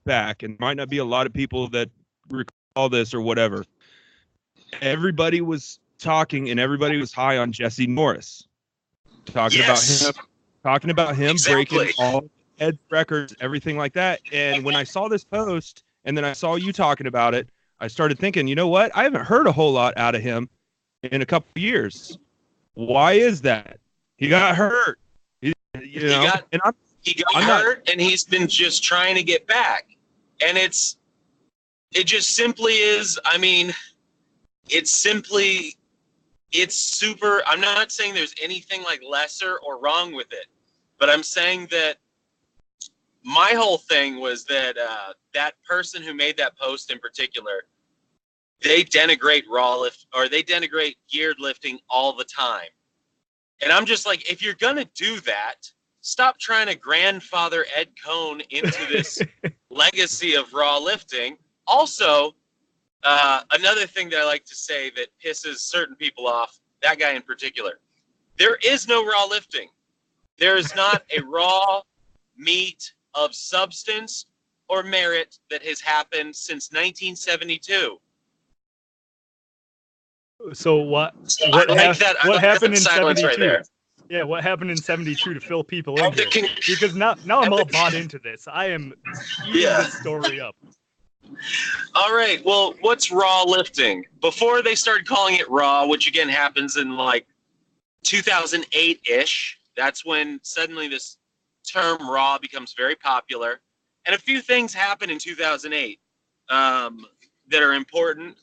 back, and might not be a lot of people that recall this or whatever, everybody was talking and everybody was high on Jesse Norris, talking about him breaking all Ed's records, everything like that. And when I saw this post and then I saw you talking about it, I started thinking, you know what? I haven't heard a whole lot out of him in a couple of years. Why is that? He got hurt. He got hurt, and he's been just trying to get back. And it just simply is. I mean, it's super. I'm not saying there's anything like lesser or wrong with it, but I'm saying that my whole thing was that that person who made that post in particular, they denigrate they denigrate geared lifting all the time. And I'm just like, if you're going to do that, stop trying to grandfather Ed Cohn into this legacy of raw lifting. Also, another thing that I like to say that pisses certain people off, that guy in particular, there is no raw lifting. There is not a raw meat of substance or merit that has happened since 1972. So what happened in 72? Right there. Yeah, what happened in 72 to fill people in here? Because now I'm all bought into this. I am eating this story up. All right, well, what's raw lifting? Before they started calling it raw, which again happens in like 2008-ish, that's when suddenly this term raw becomes very popular. And a few things happen in 2008 that are important.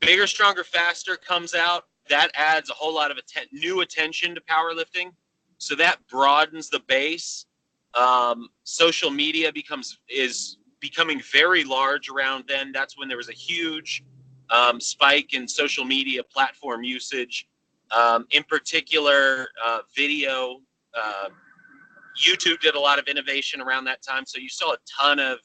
Bigger, Stronger, Faster comes out. That adds a whole lot of new attention to powerlifting. So that broadens the base. Social media is becoming very large around then. That's when there was a huge spike in social media platform usage. In particular, video. YouTube did a lot of innovation around that time. So you saw a ton of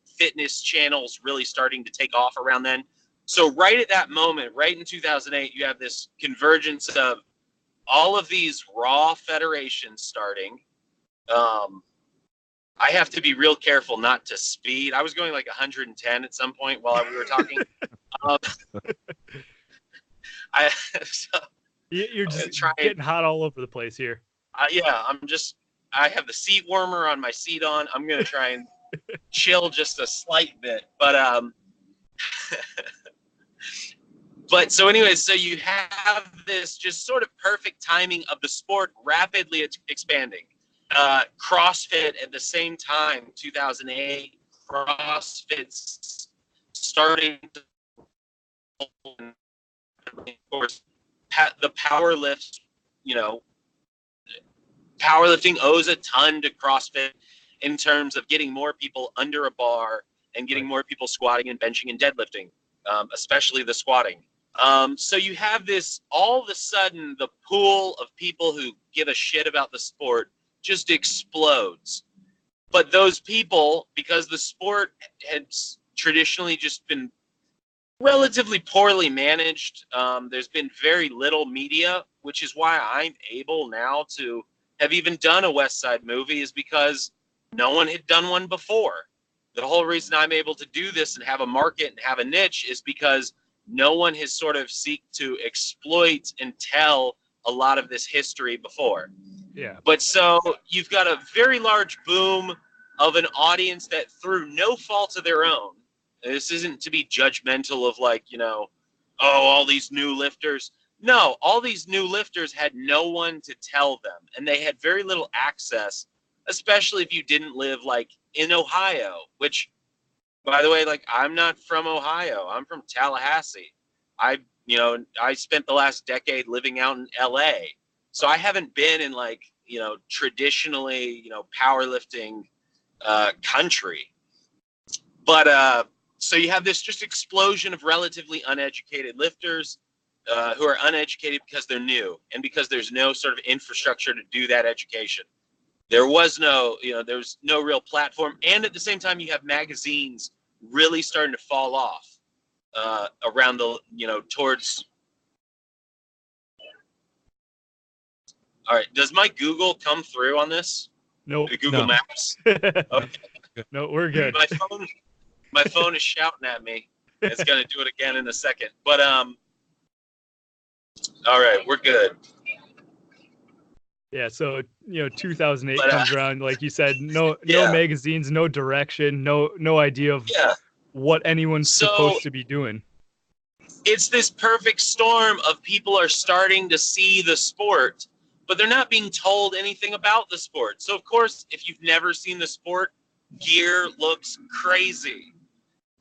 fitness channels really starting to take off around then. So right at that moment, right in 2008, you have this convergence of all of these raw federations starting. I have to be real careful not to speed. I was going like 110 at some point while we were talking. You're just getting hot all over the place here. Yeah, I have the seat warmer on my seat on. I'm going to try and chill just a slight bit. But so anyways, so you have this just sort of perfect timing of the sport rapidly expanding. CrossFit at the same time, 2008, CrossFit's starting to, of course, the powerlift, powerlifting owes a ton to CrossFit in terms of getting more people under a bar and getting more people squatting and benching and deadlifting, especially the squatting. So you have this, all of a sudden, the pool of people who give a shit about the sport just explodes. But those people, because the sport had traditionally just been relatively poorly managed, there's been very little media, which is why I'm able now to have even done a Westside movie, is because no one had done one before. The whole reason I'm able to do this and have a market and have a niche is because no one has sort of seek to exploit and tell a lot of this history before. Yeah. But so you've got a very large boom of an audience that through no fault of their own, this isn't to be judgmental of like, all these new lifters. No, all these new lifters had no one to tell them, and they had very little access, especially if you didn't live like in Ohio, which, by the way, like, I'm not from Ohio. I'm from Tallahassee. I spent the last decade living out in LA. So I haven't been in like, traditionally, powerlifting country. But so you have this just explosion of relatively uneducated lifters who are uneducated because they're new and because there's no sort of infrastructure to do that education. There was no real platform. And at the same time, you have magazines really starting to fall off around the, towards. All right. Does my Google come through on this? No. The Google Maps? Okay. No, we're good. My phone is shouting at me. It's gonna do it again in a second. But all right, we're good. Yeah, so 2008 comes around, like you said, no magazines, no direction, no idea of what anyone's supposed to be doing. It's this perfect storm of people are starting to see the sport, but they're not being told anything about the sport. So of course, if you've never seen the sport, gear looks crazy.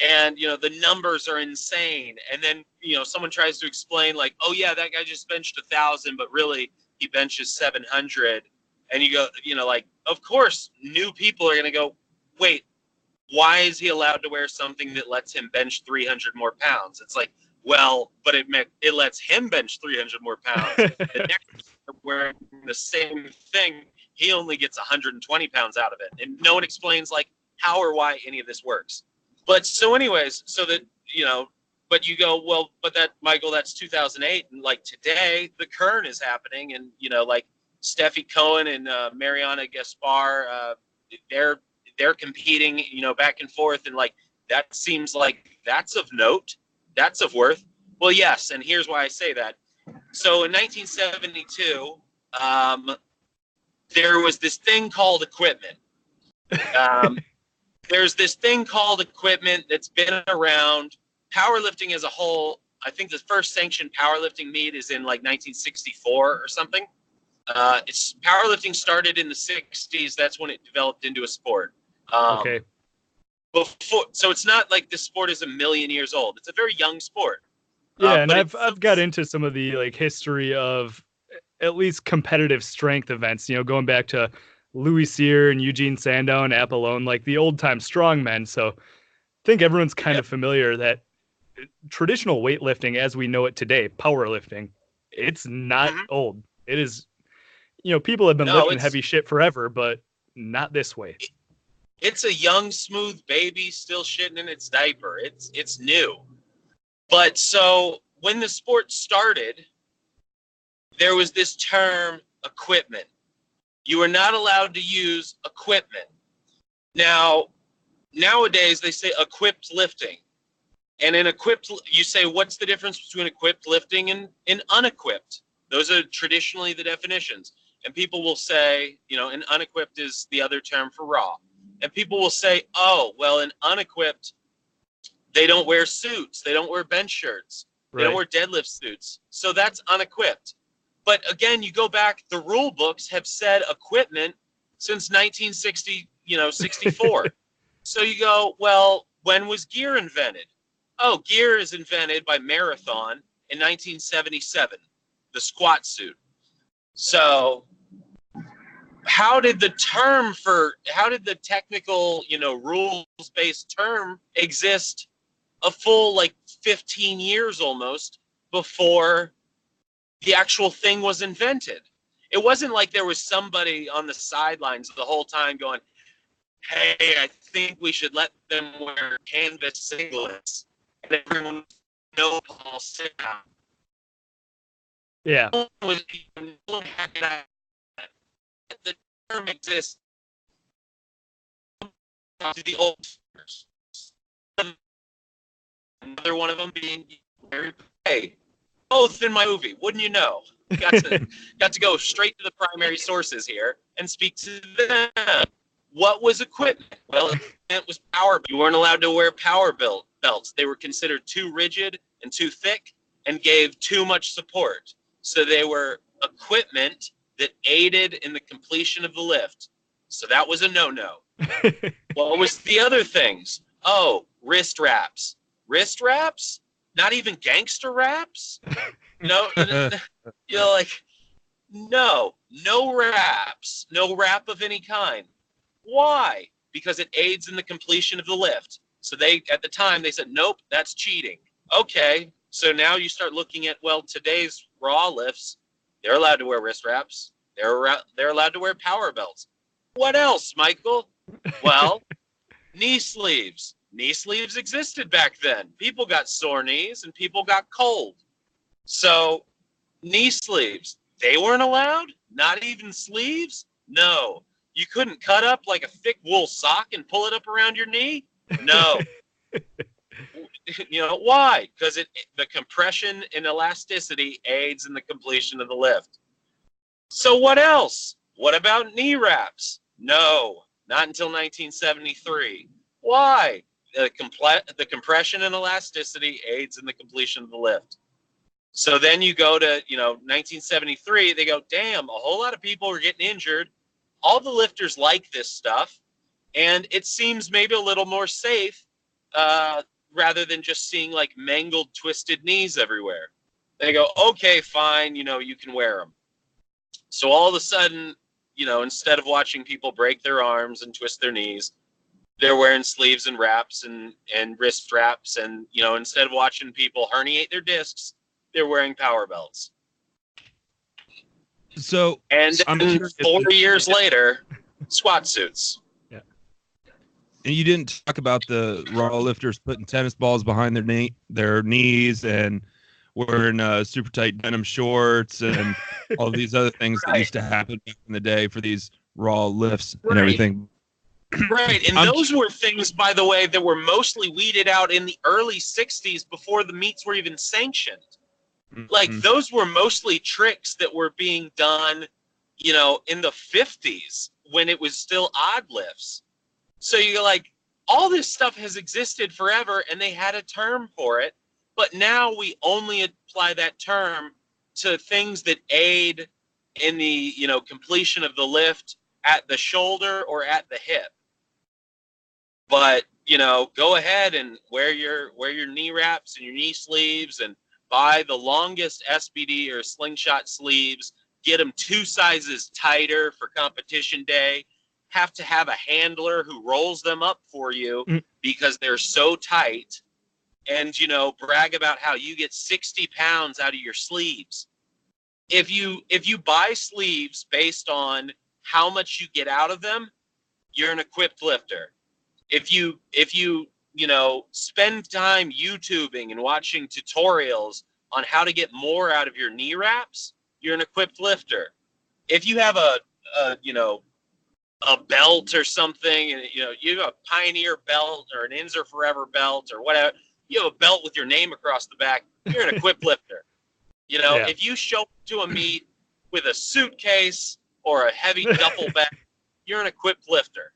And, the numbers are insane. And then, someone tries to explain like, oh yeah, that guy just benched 1,000, but really he benches 700. And you go, like, of course, new people are going to go, wait, why is he allowed to wear something that lets him bench 300 more pounds? It's like, well, but it lets him bench 300 more pounds. The next time wearing the same thing, he only gets 120 pounds out of it. And no one explains like how or why any of this works. But so anyways, so that, but you go, well, but that, Michael, that's 2008. And like today, the Kern is happening. And, like Steffi Cohen and Mariana Gaspar, they're competing, back and forth. And like, that seems like that's of note. That's of worth. Well, yes. And here's why I say that. So in 1972, there was this thing called equipment. There's this thing called equipment that's been around. Powerlifting as a whole, I think the first sanctioned powerlifting meet is in like 1964 or something. It's powerlifting started in the 60s. That's when it developed into a sport. Okay. So it's not like the sport is a million years old. It's a very young sport. Yeah, and I've got into some of the like history of at least competitive strength events. Going back to Louie Simmons and Eugene Sandow and Apollon, like the old time strongmen. So I think everyone's kind of familiar that traditional weightlifting as we know it today, powerlifting, it's not old. It is, people have been lifting heavy shit forever, but not this way. It's a young, smooth baby still shitting in its diaper. It's new. But so when the sport started, there was this term equipment. You are not allowed to use equipment. Now, nowadays they say equipped lifting. And in equipped, you say, what's the difference between equipped lifting and unequipped? Those are traditionally the definitions. And people will say, and unequipped is the other term for raw. And people will say, oh, well, in unequipped, they don't wear suits. They don't wear bench shirts. They don't wear deadlift suits. So that's unequipped. But again, you go back, the rule books have said equipment since 1960, 64. So you go, well, when was gear invented? Oh, gear is invented by Marathon in 1977, the squat suit. So how did the technical, rules-based term exist a full 15 years almost before the actual thing was invented? It wasn't like there was somebody on the sidelines the whole time going, hey, I think we should let them wear canvas singlets and everyone knows I'll sit down. Yeah. The term exists to the old timers. Another one of them being Larry Fahey. Both in my movie, wouldn't you know? Got to go straight to the primary sources here and speak to them. What was equipment? Well, it was power. You weren't allowed to wear power belts. They were considered too rigid and too thick and gave too much support. So they were equipment that aided in the completion of the lift. So that was a no-no. What was the other things? Oh, wrist wraps. Wrist wraps? Not even gangster wraps? No, no wraps. No wrap of any kind. Why? Because it aids in the completion of the lift. So at the time, they said, nope, that's cheating. Okay, so now you start looking at, today's raw lifts, they're allowed to wear wrist wraps. They're allowed to wear power belts. What else, Michael? Well, knee sleeves. Knee sleeves existed back then. People got sore knees and people got cold. So knee sleeves, they weren't allowed? Not even sleeves? No. You couldn't cut up like a thick wool sock and pull it up around your knee? No. Why? Because the compression and elasticity aids in the completion of the lift. So what else? What about knee wraps? No, not until 1973. Why? The compression and elasticity aids in the completion of the lift. So then you go to 1973. They go, damn, a whole lot of people are getting injured. All the lifters like this stuff, and it seems maybe a little more safe rather than just seeing like mangled, twisted knees everywhere. They go, okay, fine, you can wear them. So all of a sudden, instead of watching people break their arms and twist their knees, they're wearing sleeves and wraps and wrist straps. And, instead of watching people herniate their discs, they're wearing power belts. So, and 4 years later, squat suits. Yeah. And you didn't talk about the raw lifters putting tennis balls behind their knees and wearing super tight denim shorts and all these other things that used to happen back in the day for these raw lifts and everything. Right, and those were things, by the way, that were mostly weeded out in the early 60s before the meets were even sanctioned. Like, those were mostly tricks that were being done, in the 50s when it was still odd lifts. So you're like, all this stuff has existed forever, and they had a term for it. But now we only apply that term to things that aid in the, completion of the lift at the shoulder or at the hip. But, go ahead and wear your knee wraps and your knee sleeves and buy the longest SBD or slingshot sleeves, get them 2 sizes tighter for competition day, have to have a handler who rolls them up for you because they're so tight, and, brag about how you get 60 pounds out of your sleeves. If you buy sleeves based on how much you get out of them, you're an equipped lifter. If you spend time YouTubing and watching tutorials on how to get more out of your knee wraps, you're an equipped lifter. If you have a belt or something, and you have a Pioneer belt or an Inzer Forever belt or whatever, you have a belt with your name across the back, you're an equipped lifter. If you show up to a meet with a suitcase or a heavy duffel bag, you're an equipped lifter.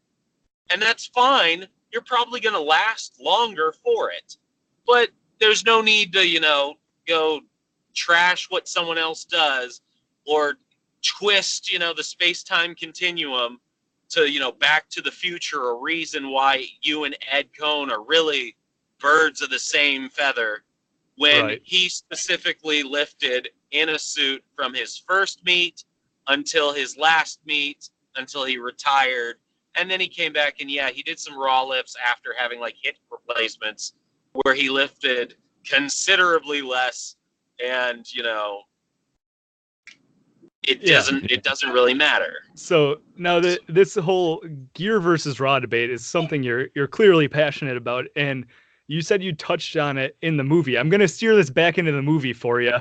And that's fine. You're probably going to last longer for it. But there's no need to, go trash what someone else does or twist, the space-time continuum to, Back to the Future, a reason why you and Ed Cohn are really birds of the same feather when he specifically lifted in a suit from his first meet until his last meet, until he retired. And then he came back and, he did some raw lifts after having like hip replacements where he lifted considerably less. And, it doesn't really matter. So now this whole gear versus raw debate is something you're clearly passionate about. And you said you touched on it in the movie. I'm going to steer this back into the movie for you.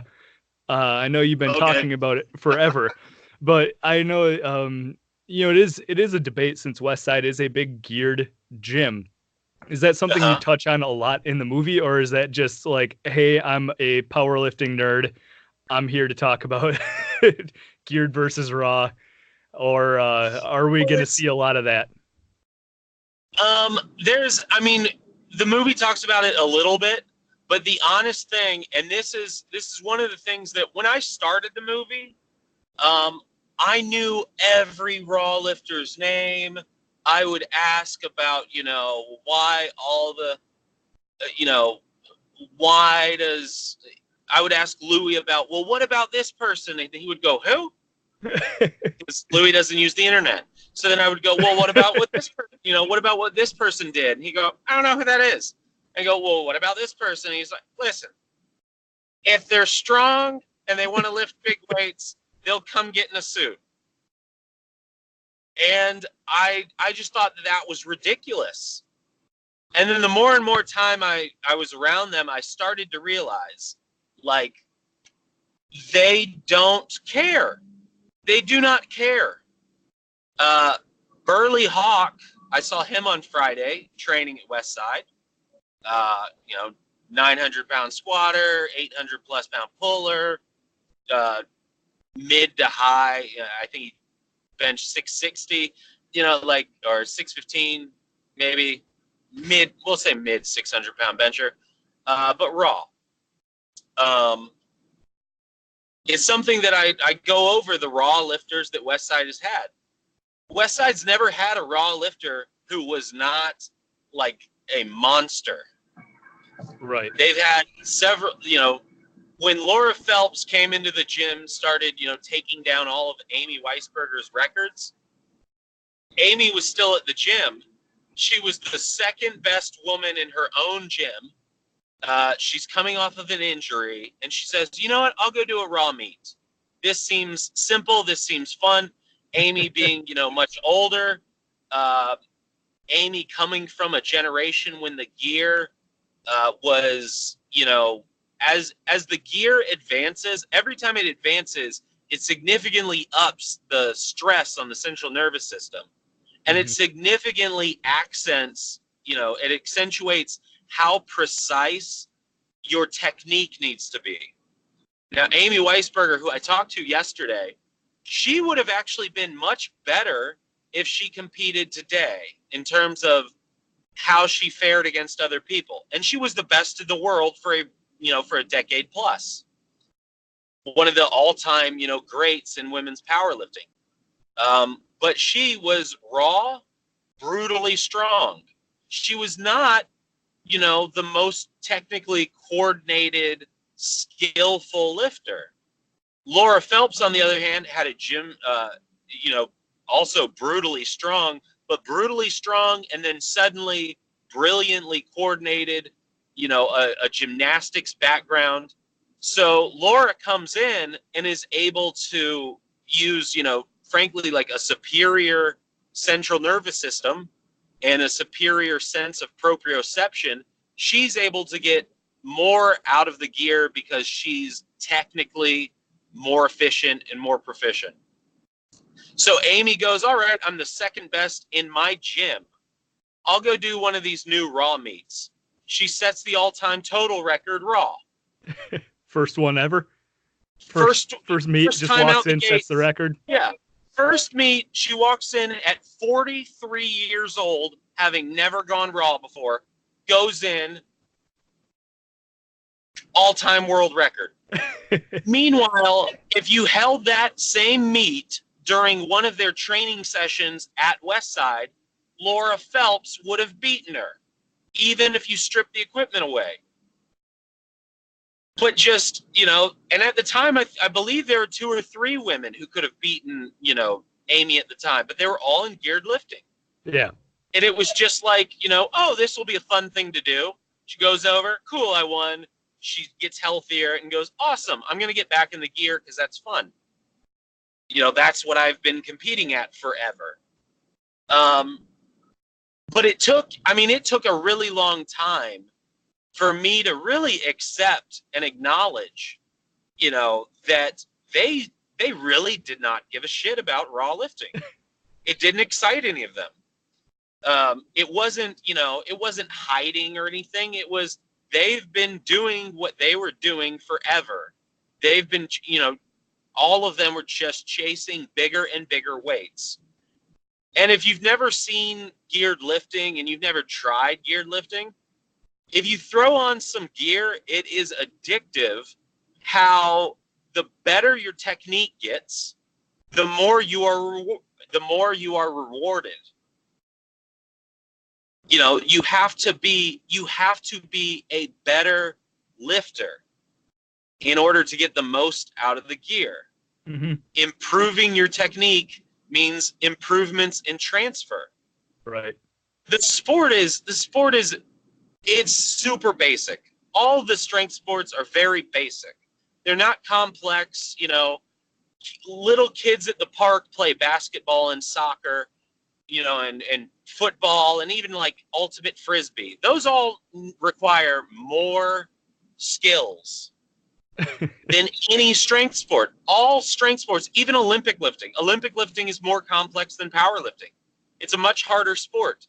I know you've been talking about it forever, but I know, it is a debate since Westside is a big geared gym. Is that something you touch on a lot in the movie, or is that just like, hey, I'm a powerlifting nerd, I'm here to talk about geared versus raw, or are we going to see a lot of that? The movie talks about it a little bit, but the honest thing, and this is one of the things that when I started the movie, I knew every raw lifter's name. I would ask about, why all the, I would ask Louie about, well, what about this person? And he would go, who? Because Louie doesn't use the internet. So then I would go, well, what about what this person, what about what this person did? And he'd go, I don't know who that is. And I go, well, what about this person? And he's like, listen, if they're strong and they want to lift big weights, they'll come get in a suit. And I just thought that was ridiculous. And then the more and more time I was around them, I started to realize, like, they don't care. They do not care. Burley Hawk, I saw him on Friday training at Westside. 900-pound squatter, 800+ pound puller, mid to high. I think he benched 660. Or 615, maybe mid. We'll say mid 600-pound bencher, but raw. It's something that I go over the raw lifters that Westside has had. Westside's never had a raw lifter who was not like a monster. Right. They've had several, when Laura Phelps came into the gym, started, taking down all of Amy Weisberger's records, Amy was still at the gym. She was the second best woman in her own gym. She's coming off of an injury, and she says, you know what, I'll go do a raw meet. This seems simple. This seems fun. Amy being, much older. Amy coming from a generation when the gear was, as the gear advances, every time it advances, it significantly ups the stress on the central nervous system. And it significantly accents, it accentuates how precise your technique needs to be. Now, Amy Weisberger, who I talked to yesterday, she would have actually been much better if she competed today in terms of how she fared against other people. And she was the best in the world for a decade plus. One of the all-time, greats in women's powerlifting. But she was raw, brutally strong. She was not, the most technically coordinated, skillful lifter. Laura Phelps, on the other hand, had a gym, also brutally strong, and then suddenly brilliantly coordinated, a gymnastics background. So Laura comes in and is able to use, frankly, like a superior central nervous system and a superior sense of proprioception. She's able to get more out of the gear because she's technically more efficient and more proficient. So Amy goes, all right, I'm the second best in my gym. I'll go do one of these new raw meets. She sets the all-time total record raw. First one ever? First meet, just walks in, sets the record? Yeah. First meet, she walks in at 43 years old, having never gone raw before, goes in, all-time world record. Meanwhile, if you held that same meet during one of their training sessions at Westside, Laura Phelps would have beaten her, even if you stripped the equipment away. But just, and at the time, I believe there were 2 or 3 women who could have beaten, Amy at the time, but they were all in geared lifting. Yeah. And it was just like, oh, this will be a fun thing to do. She goes over, cool, I won. She gets healthier and goes, awesome, I'm going to get back in the gear because that's fun. That's what I've been competing at forever. But it took a really long time for me to really accept and acknowledge, that they really did not give a shit about raw lifting. It didn't excite any of them. It wasn't hiding or anything. It was, they've been doing what they were doing forever. They've been, all of them were just chasing bigger and bigger weights. And if you've never seen geared lifting and you've never tried geared lifting, if you throw on some gear, it is addictive how the better your technique gets, the more you are rewarded. You have to be a better lifter in order to get the most out of the gear. Mm-hmm. Improving your technique means improvements in transfer. Right. The sport is it's super basic. All the strength sports are very basic. They're not complex. Little kids at the park play basketball and soccer, and football, and even like ultimate frisbee. Those all require more skills than any strength sport. All strength sports, even Olympic lifting. Olympic lifting is more complex than powerlifting. It's a much harder sport.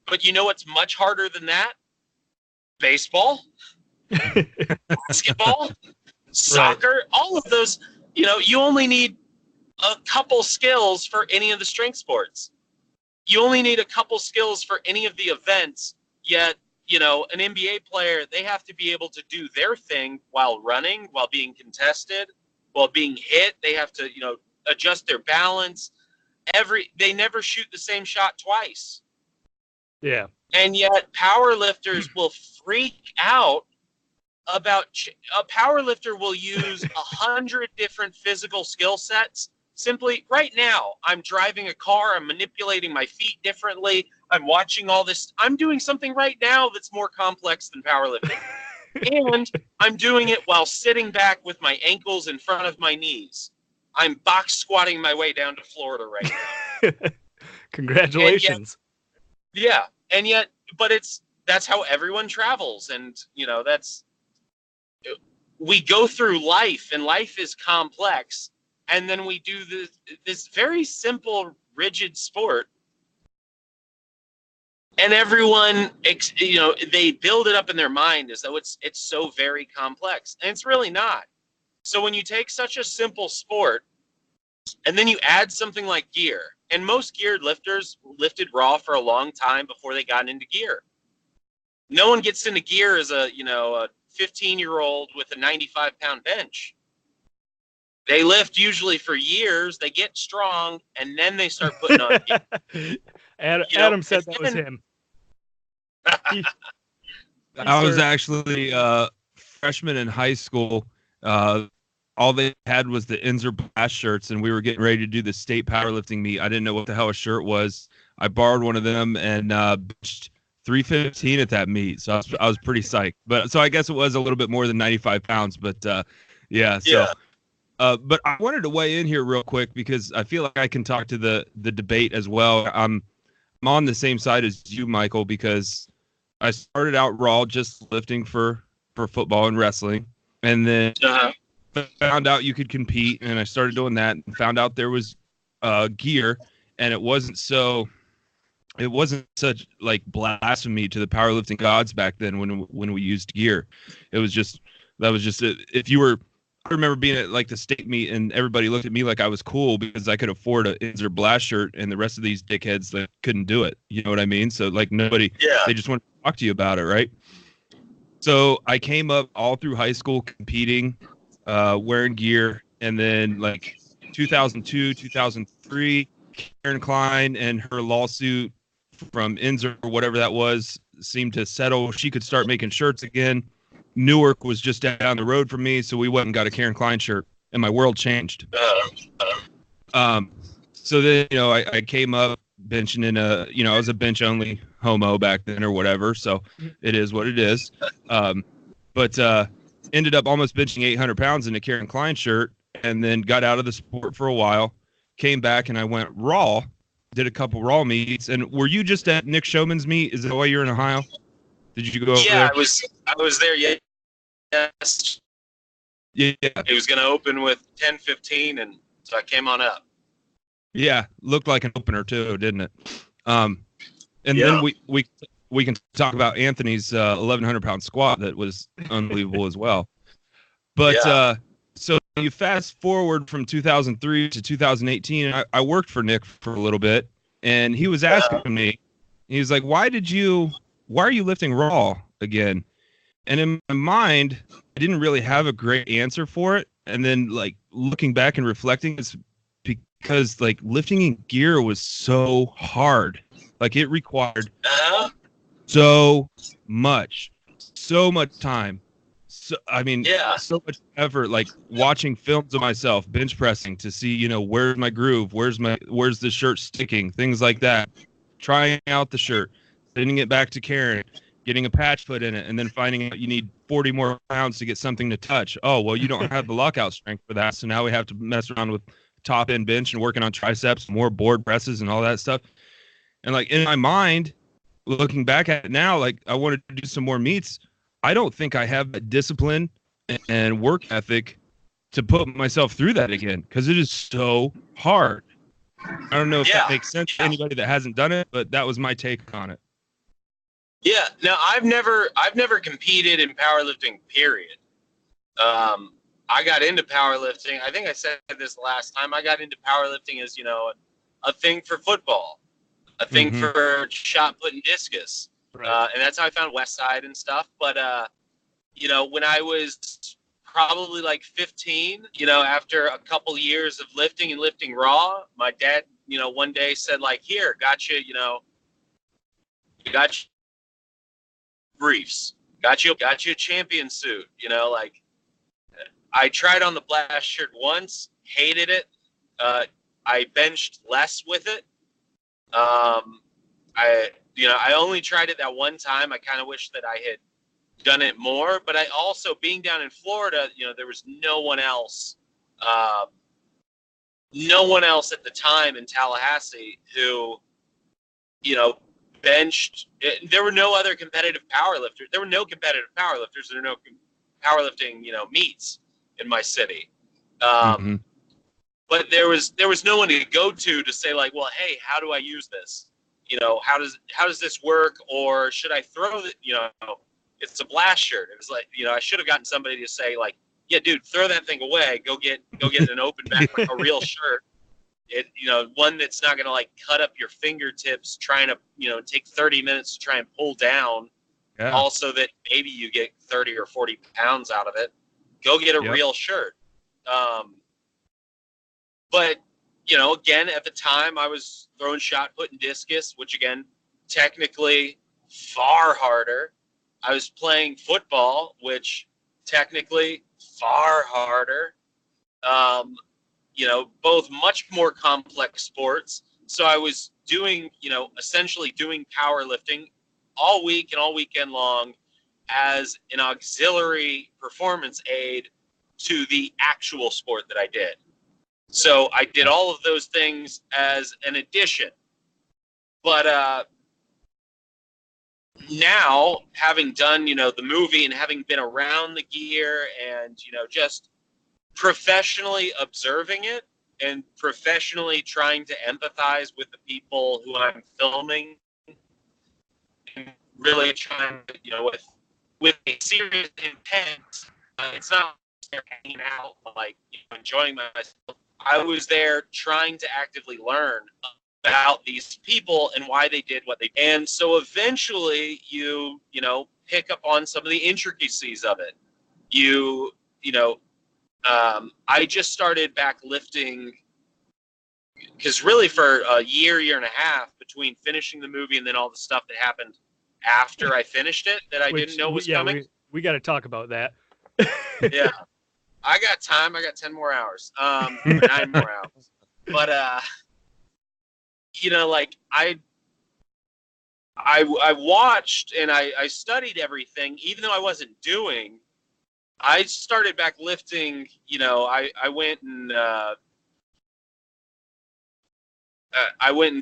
But you know what's much harder than that? Baseball, basketball, soccer, all of those. You only need a couple skills for any of the strength sports. You only need a couple skills for any of the events, yet, an NBA player, they have to be able to do their thing while running, while being contested, while being hit. They have to, adjust their balance. They never shoot the same shot twice. Yeah. And yet power lifters will freak out about a power lifter will use 100 different physical skill sets. Simply, right now, I'm driving a car, I'm manipulating my feet differently, I'm watching all this. I'm doing something right now that's more complex than powerlifting. And I'm doing it while sitting back with my ankles in front of my knees. I'm box squatting my way down to Florida right now. Congratulations. But that's how everyone travels. And, we go through life, and life is complex. And then we do this very simple, rigid sport. And everyone, they build it up in their mind as though it's so very complex. And it's really not. So when you take such a simple sport, and then you add something like gear, and most geared lifters lifted raw for a long time before they got into gear. No one gets into gear as a 15-year-old with a 95-pound bench. They lift usually for years, they get strong, and then they start putting on gear. Adam said that was him. I was actually a freshman in high school. All they had was the Inzer Blast shirts, and we were getting ready to do the state powerlifting meet. I didn't know what the hell a shirt was. I borrowed one of them and benched 315 at that meet, so I was pretty psyched. But so I guess it was a little bit more than 95 pounds, but yeah. But I wanted to weigh in here real quick because I feel like I can talk to the debate as well. I'm on the same side as you, Michael, because I started out raw just lifting for football and wrestling, and then found out you could compete, and I started doing that and found out there was gear, and it wasn't such like blasphemy to the powerlifting gods back then when we used gear. That was just if you were, I remember being at like the state meet and everybody looked at me like I was cool because I could afford a Inzer Blast shirt, and the rest of these dickheads that couldn't do it. You know what I mean? So like nobody, they just want to talk to you about it, right? So I came up all through high school competing, wearing gear, and then like 2002, 2003, Karen Klein and her lawsuit from Inzer or whatever that was seemed to settle. She could start making shirts again. Newark was just down the road from me, so we went and got a Karen Klein shirt, and my world changed. So then, I came up benching in I was a bench only homo back then or whatever, so it is what it is. But ended up almost benching 800 pounds in a Karen Klein shirt, and then got out of the sport for a while, came back, and I went raw, did a couple raw meets. And were you just at Nick Showman's meet? Is that why you're in Ohio? Did you go over there? I was there. Yes. Yeah. It was going to open with 10:15, and so I came on up. Yeah, looked like an opener too, didn't it? And then we can talk about Anthony's 1,100 pound squat that was unbelievable as well. But so you fast forward from 2003 to 2018. I worked for Nick for a little bit, and he was asking me, he was like, why are you lifting raw again? And in my mind, I didn't really have a great answer for it. And then like looking back and reflecting, it's because like lifting in gear was so hard. Like it required so much time. So so much effort, like watching films of myself bench pressing to see, where's my groove, where's the shirt sticking, things like that. Trying out the shirt, sending it back to Karen, getting a patch put in it, and then finding out you need 40 more pounds to get something to touch. Oh, well, you don't have the lockout strength for that, so now we have to mess around with top end bench and working on triceps, more board presses and all that stuff. And like in my mind, looking back at it now, like I wanted to do some more meets. I don't think I have that discipline and work ethic to put myself through that again, because it is so hard. I don't know if Yeah. that makes sense to anybody that hasn't done it, but that was my take on it. Yeah. Now I've never competed in powerlifting, period. I got into powerlifting. I think I said this last time. I got into powerlifting as, a thing for football, a thing for shot put and discus. Right. And that's how I found Westside and stuff. But, when I was probably like 15, after a couple years of lifting and lifting raw, my dad, one day said, like, here, got you briefs, got you a champion suit, like, I tried on the blast shirt once, hated it. I benched less with it. I only tried it that one time. I kind of wish that I had done it more, but I also, being down in Florida, there was no one else at the time in Tallahassee who, benched. There were no other competitive powerlifters. There were no competitive powerlifters. There were no powerlifting, meets in my city. But there was no one to go to say, like, well, hey, how do I use this? How does this work? Or should I throw it? It's a blast shirt. It was like, I should have gotten somebody to say, like, yeah, dude, throw that thing away. Go get an open back, like a real shirt. One that's not going to, like, cut up your fingertips trying to, take 30 minutes to try and pull down. Yeah. Also that maybe you get 30 or 40 pounds out of it. Go get a real shirt. But, again, at the time I was throwing shot put and discus, which, again, technically far harder. I was playing football, which technically far harder. Both much more complex sports. So I was doing, essentially doing powerlifting all week and all weekend long as an auxiliary performance aid to the actual sport that I did. So I did all of those things as an addition. But now, having done, the movie and having been around the gear and, just professionally observing it and professionally trying to empathize with the people who I'm filming, and really trying to, with a serious intent, it's not hanging out, like, enjoying myself. I was there trying to actively learn about these people and why they did what they did. And so eventually you pick up on some of the intricacies of it. I just started back lifting because really for a year and a half between finishing the movie and then all the stuff that happened after I finished it that I didn't know was coming. We got to talk about that. Yeah. I got time. I got 10 more hours. 9 more hours. But, like I watched and I studied everything, even though I wasn't doing. I started back lifting, I went and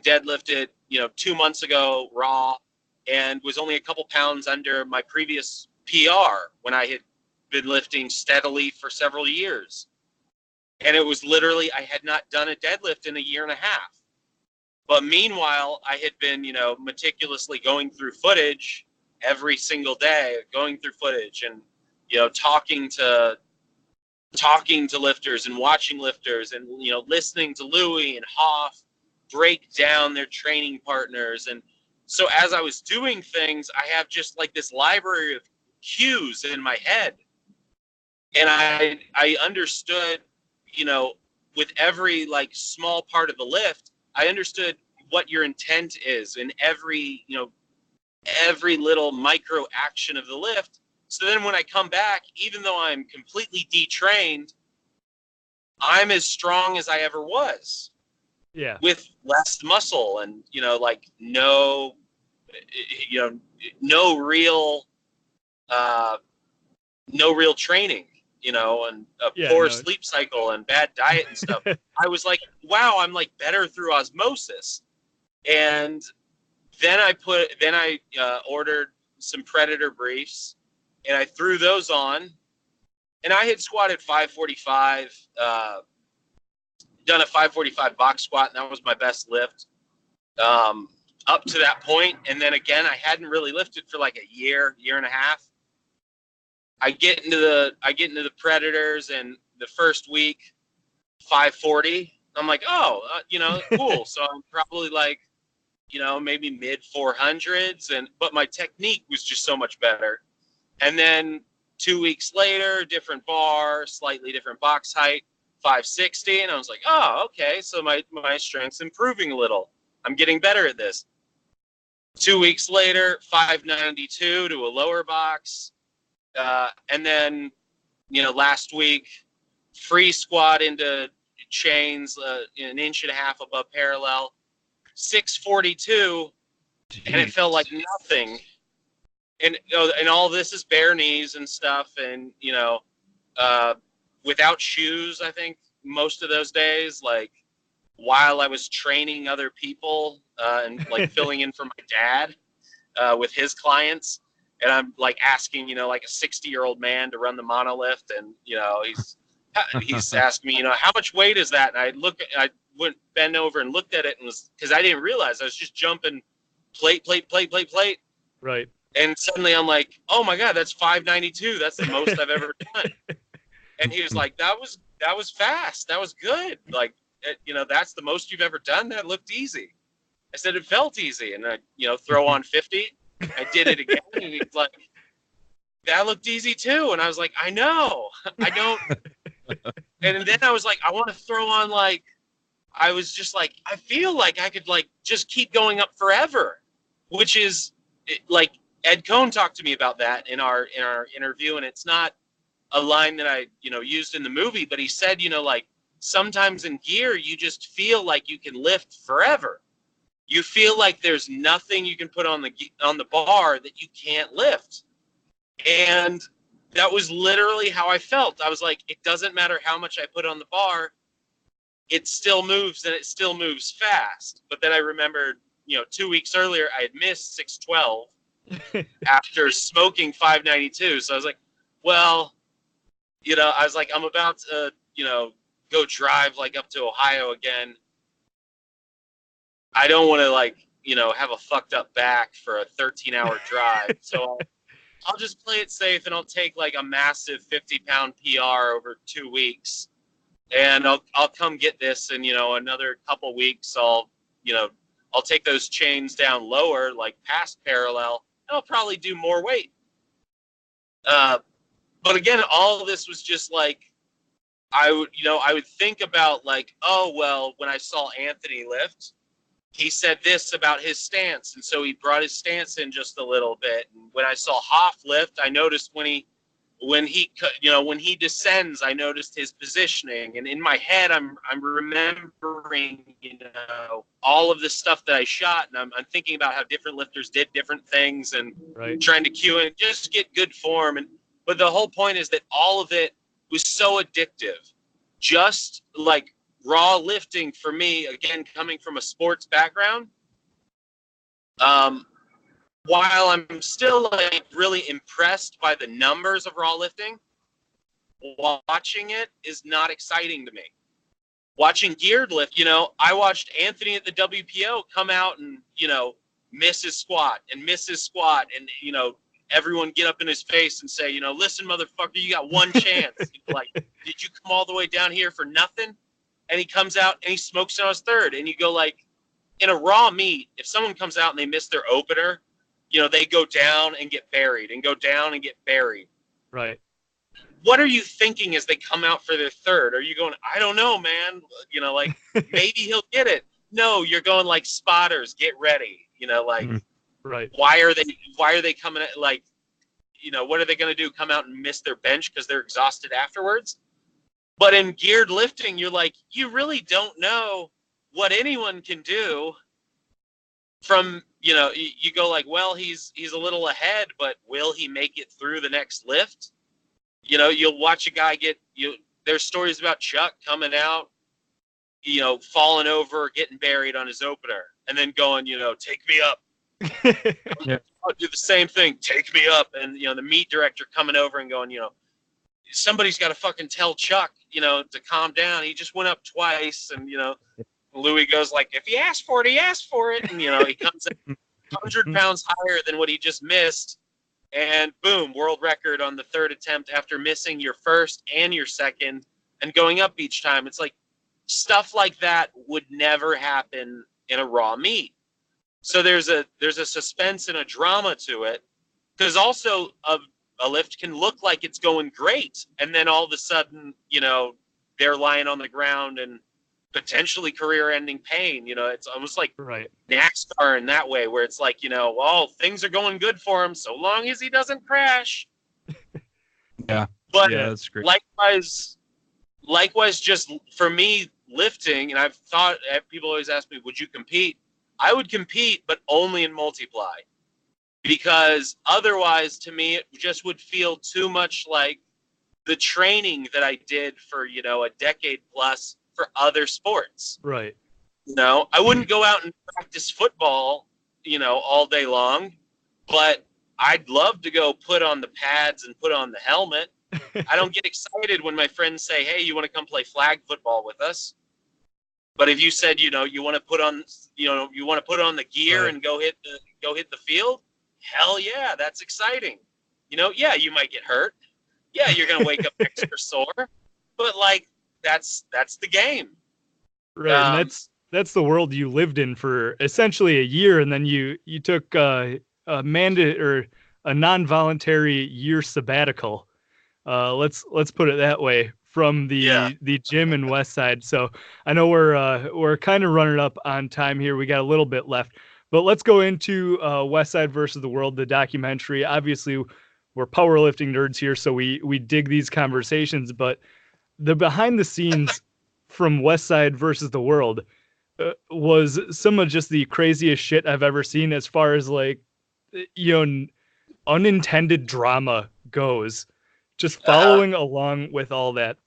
deadlifted, 2 months ago raw, and was only a couple pounds under my previous PR when I had been lifting steadily for several years. And it was literally, I had not done a deadlift in a year and a half. But meanwhile, I had been, meticulously going through footage every single day, going through footage and, talking to lifters and watching lifters and, listening to Louie and Hoff break down their training partners. And so as I was doing things, I have just like this library of cues in my head. And I understood, with every like small part of the lift, I understood what your intent is in every little micro action of the lift. So then when I come back, even though I'm completely detrained, I'm as strong as I ever was. Yeah. With less muscle and, no real training, and a poor sleep cycle and bad diet and stuff. I was like, wow, I'm like better through osmosis. And then I ordered some Predator briefs and I threw those on, and I had squatted 545, done a 545 box squat, and that was my best lift up to that point. And then again, I hadn't really lifted for like a year and a half. I get into the Predators, and the first week, 540. I'm like, cool. So I'm probably like, maybe mid 400s, but my technique was just so much better. And then 2 weeks later, different bar, slightly different box height, 560, and I was like, oh, okay, so my strength's improving a little. I'm getting better at this. 2 weeks later, 592 to a lower box, and then last week, free squat into chains, an inch and a half above parallel, 642. Jeez. And it felt like nothing. And all this is bare knees and stuff, and without shoes. I think most of those days, like while I was training other people and like filling in for my dad with his clients, and I'm like asking like a 60-year-old man to run the monolift, and he's asking me how much weight is that, and I went bend over and looked at it, and was because I didn't realize I was just jumping plate. Right. And suddenly I'm like, oh my God, that's 592. That's the most I've ever done. And he was like, that was fast. That was good. Like, that's the most you've ever done. That looked easy. I said, it felt easy. And I, throw on 50. I did it again. And he's like, that looked easy too. And I was like, I know. I don't. And then I was like, I want to throw on I was just like, I feel like I could just keep going up forever, which is like, Ed Cohn talked to me about that in our interview, and it's not a line that I used in the movie, but he said sometimes in gear you just feel like you can lift forever. You feel like there's nothing you can put on the bar that you can't lift, and that was literally how I felt. I was like, it doesn't matter how much I put on the bar, it still moves, and it still moves fast. But then I remembered 2 weeks earlier I had missed 612. After smoking 592. So I was like, well, I was like, I'm about to, go drive up to Ohio again. I don't want to have a fucked up back for a 13-hour drive. So I'll just play it safe, and I'll take a massive 50-pound PR over 2 weeks, and I'll come get this. And another couple weeks, I'll take those chains down lower, past parallel. I'll probably do more weight. But again, all of this was just I would think about oh, well, when I saw Anthony lift, he said this about his stance. And so he brought his stance in just a little bit. And when I saw Hoff lift, I noticed when he descends, I noticed his positioning. And in my head, I'm remembering, all of the stuff that I shot, and I'm thinking about how different lifters did different things, and trying to cue in, just get good form. But the whole point is that all of it was so addictive. Just raw lifting for me, again, coming from a sports background, while I'm still really impressed by the numbers of raw lifting, watching it is not exciting to me. Watching geared lift, I watched Anthony at the WPO come out and, miss his squat, and everyone get up in his face and say, listen, motherfucker, you got one chance. Did you come all the way down here for nothing? And he comes out and he smokes on his third. And you go in a raw meet, if someone comes out and they miss their opener, they go down and get buried and go down and get buried. Right. What are you thinking as they come out for their third? Are you going, I don't know, man. Maybe he'll get it. No, you're going spotters, get ready. Right. Why are they coming at what are they going to do? Come out and miss their bench because they're exhausted afterwards? But in geared lifting, you're you really don't know what anyone can do. From you go well, he's a little ahead, but will he make it through the next lift? You'll watch a guy there's stories about Chuck coming out, falling over, getting buried on his opener, and then going, take me up. Yeah. I'll do the same thing, take me up, and the meet director coming over and going, somebody's got to fucking tell Chuck, to calm down. He just went up twice, and Louie goes like, if he asked for it, he asked for it, and he comes in 100 pounds higher than what he just missed, and boom, world record on the third attempt after missing your first and your second, and going up each time. It's like stuff like that would never happen in a raw meat. So there's a suspense and a drama to it, because also a lift can look like it's going great, and then all of a sudden, they're lying on the ground and potentially career-ending pain. It's almost like right. NASCAR in that way, where it's like, things are going good for him so long as he doesn't crash. Yeah. But yeah, that's great. Likewise, just for me, lifting, and I've thought, people always ask me, would you compete? I would compete, but only in multiply. Because otherwise, to me, it just would feel too much like the training that I did for, a decade plus for other sports. Right. I wouldn't go out and practice football, all day long, but I'd love to go put on the pads and put on the helmet. I don't get excited when my friends say, hey, you want to come play flag football with us? But if you said, you want to put on, the gear right. and go hit the field, hell yeah, that's exciting. Yeah, you might get hurt. Yeah, you're gonna wake up extra sore, but that's the game. Right, and that's the world you lived in for essentially a year, and then you took a non-voluntary year sabbatical. Let's put it that way, from the gym in Westside. So I know we're kind of running up on time here. We got a little bit left, but let's go into Westside versus the World, the documentary. Obviously, we're powerlifting nerds here, so we dig these conversations. But the behind the scenes from Westside versus the World was some of just the craziest shit I've ever seen, as far as unintended drama goes. Just following along with all that.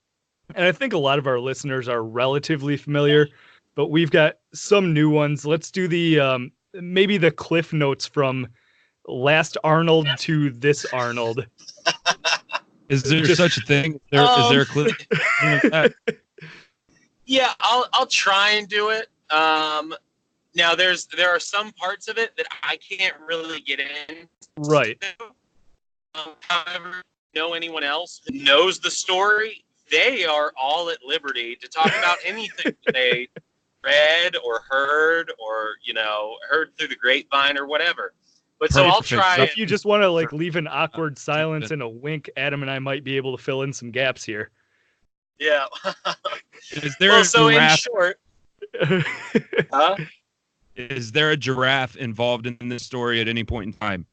And I think a lot of our listeners are relatively familiar, but we've got some new ones. Let's do the maybe the cliff notes from last Arnold to this Arnold. Is there such a thing? Is there a cliff? Yeah, I'll try and do it. Now there are some parts of it that I can't really get in. Right. However, know anyone else who knows the story, they are all at liberty to talk about anything that they read or heard or heard through the grapevine or whatever. But so I'll try. If you just want to leave an awkward silence and a wink, Adam and I might be able to fill in some gaps here. Yeah. Is there a giraffe? In short, huh? Is there a giraffe involved in this story at any point in time?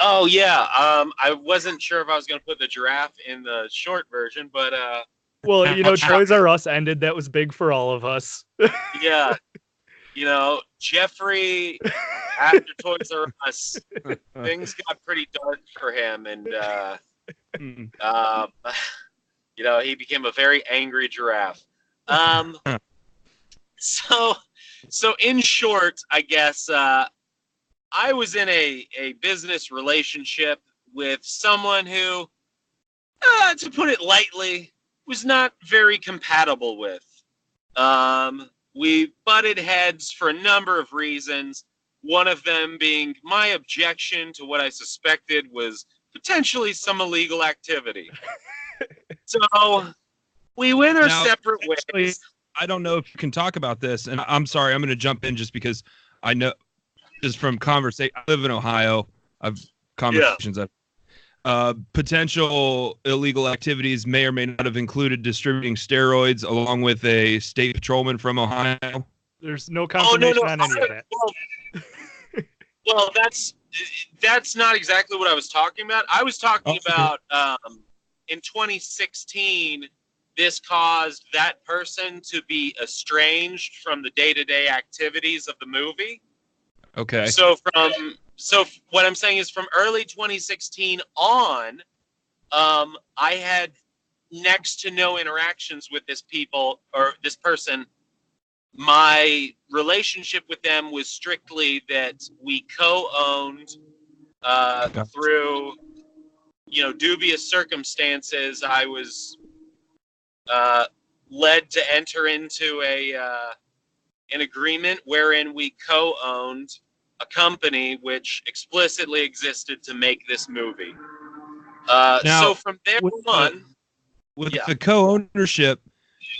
Oh yeah. I wasn't sure if I was going to put the giraffe in the short version, but well, Toys R Us ended. That was big for all of us. Yeah. Jeffrey, after Toys R Us, things got pretty dark for him, and he became a very angry giraffe. So in short, I guess I was in a business relationship with someone who, to put it lightly, was not very compatible with. We butted heads for a number of reasons, one of them being my objection to what I suspected was potentially some illegal activity. So we went our separate ways. I don't know if you can talk about this, and I'm sorry, I'm going to jump in just because I know, just from conversation, I live in Ohio. I've conversations of potential illegal activities may or may not have included distributing steroids along with a state patrolman from Ohio. There's no confirmation on any of that. Well, that's not exactly what I was talking about. I was talking about in 2016, this caused that person to be estranged from the day-to-day activities of the movie. Okay. So what I'm saying is from early 2016 on, I had next to no interactions with this person. My relationship with them was strictly that we co-owned through dubious circumstances, I was led to enter into an agreement wherein we co-owned a company which explicitly existed to make this movie. Now, so from there on, with the co-ownership,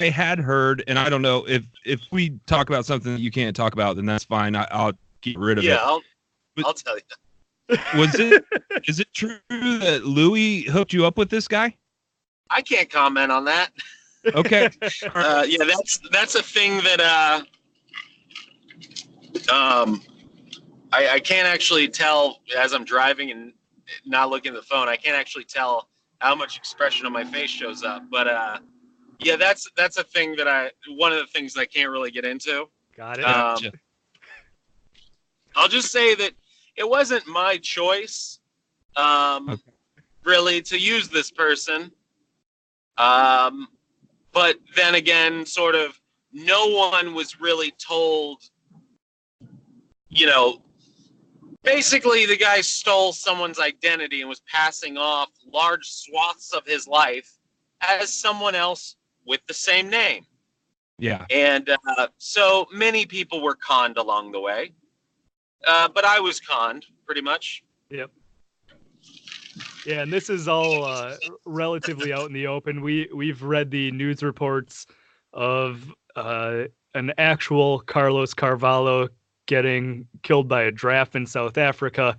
I had heard, and I don't know if we talk about something that you can't talk about, then that's fine. I'll get rid of it. Yeah, I'll tell you. Is it true that Louie hooked you up with this guy? I can't comment on that. Okay. Yeah, that's a thing that I can't actually tell as I'm driving and not looking at the phone. I can't actually tell how much expression on my face shows up. But yeah, that's a thing that one of the things I can't really get into. Got it. Gotcha. I'll just say that it wasn't my choice, really, to use this person. But then again, sort of, no one was really told, basically the guy stole someone's identity and was passing off large swaths of his life as someone else with the same name. Yeah. And so many people were conned along the way. But I was conned, pretty much. Yep. Yeah, and this is all relatively out in the open. We've read the news reports of an actual Carlos Carvalho getting killed by a giraffe in South Africa.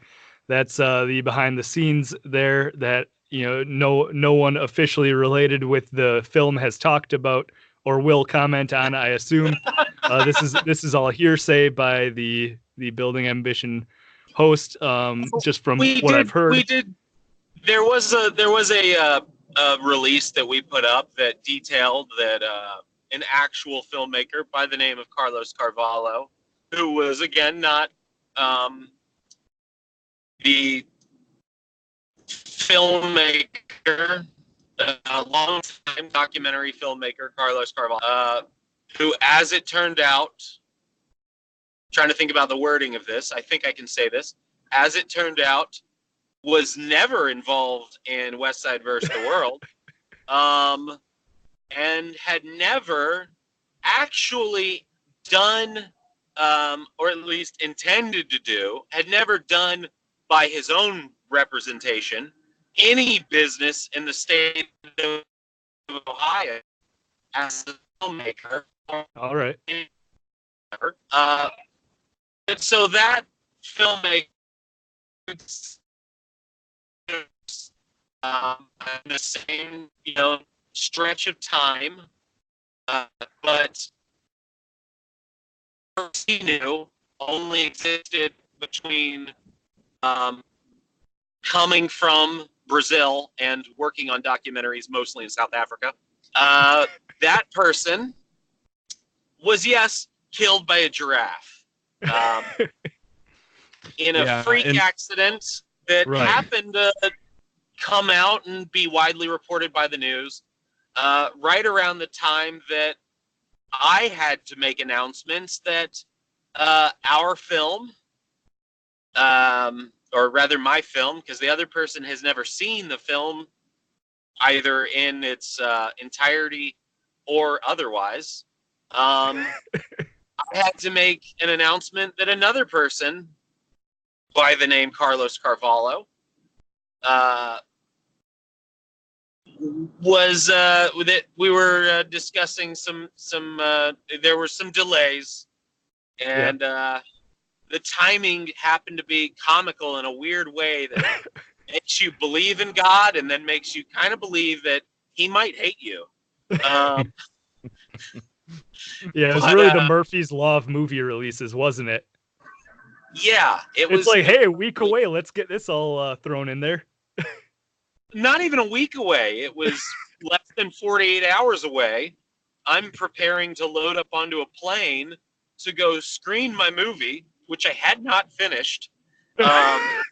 That's the behind the scenes there that no one officially related with the film has talked about or will comment on. I assume this is all hearsay by the Building Ambition host. Just from what I've heard. There was a release that we put up that detailed that an actual filmmaker by the name of Carlos Carvalho, who was again not the filmmaker, a long-time documentary filmmaker, Carlos Carvalho, who, as it turned out, trying to think about the wording of this, I think I can say this, as it turned out, was never involved in Westside vs. the World, and had never actually done, or at least intended to do, had never done by his own representation any business in the state of Ohio as a filmmaker. All right. And so that filmmaker in the same stretch of time, but he knew only existed between coming from Brazil and working on documentaries mostly in South Africa. That person was, yes, killed by a giraffe in a freak accident that happened to come out and be widely reported by the news right around the time that I had to make announcements that our film, or rather my film, because the other person has never seen the film either in its entirety or otherwise, I had to make an announcement that another person by the name Carlos Carvalho was that we were discussing some there were some delays, and the timing happened to be comical in a weird way that makes you believe in God and then makes you kind of believe that he might hate you. Yeah, it was really the Murphy's Law of movie releases, wasn't it? Yeah, it's like, hey, a week away, let's get this all thrown in there. Not even a week away. It was less than 48 hours away. I'm preparing to load up onto a plane to go screen my movie, which I had not finished. I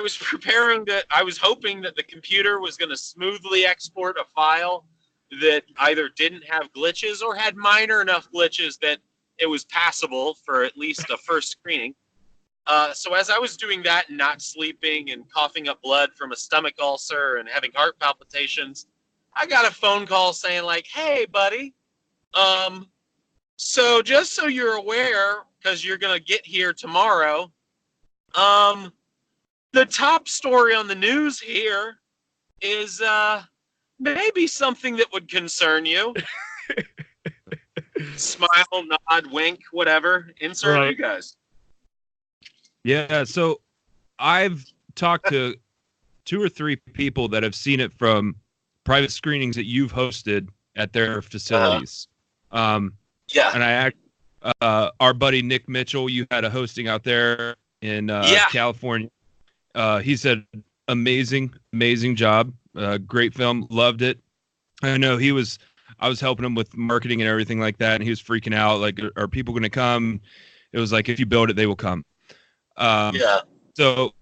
was hoping that the computer was going to smoothly export a file that either didn't have glitches or had minor enough glitches that it was passable for at least a first screening. So as I was doing that and not sleeping and coughing up blood from a stomach ulcer and having heart palpitations, I got a phone call saying like, "Hey, buddy, so just so you're aware, because you're gonna get here tomorrow, the top story on the news here is maybe something that would concern you." Smile, nod, wink, whatever. Insert Right. you guys. Yeah, so I've talked to 2 or 3 people that have seen it from private screenings that you've hosted at their facilities. Yeah. And our buddy Nick Mitchell, you had a hosting out there in California. He said, amazing job. Great film. Loved it. I know I was helping him with marketing and everything like that. And he was freaking out. Like, are people going to come? It was like, if you build it, they will come. So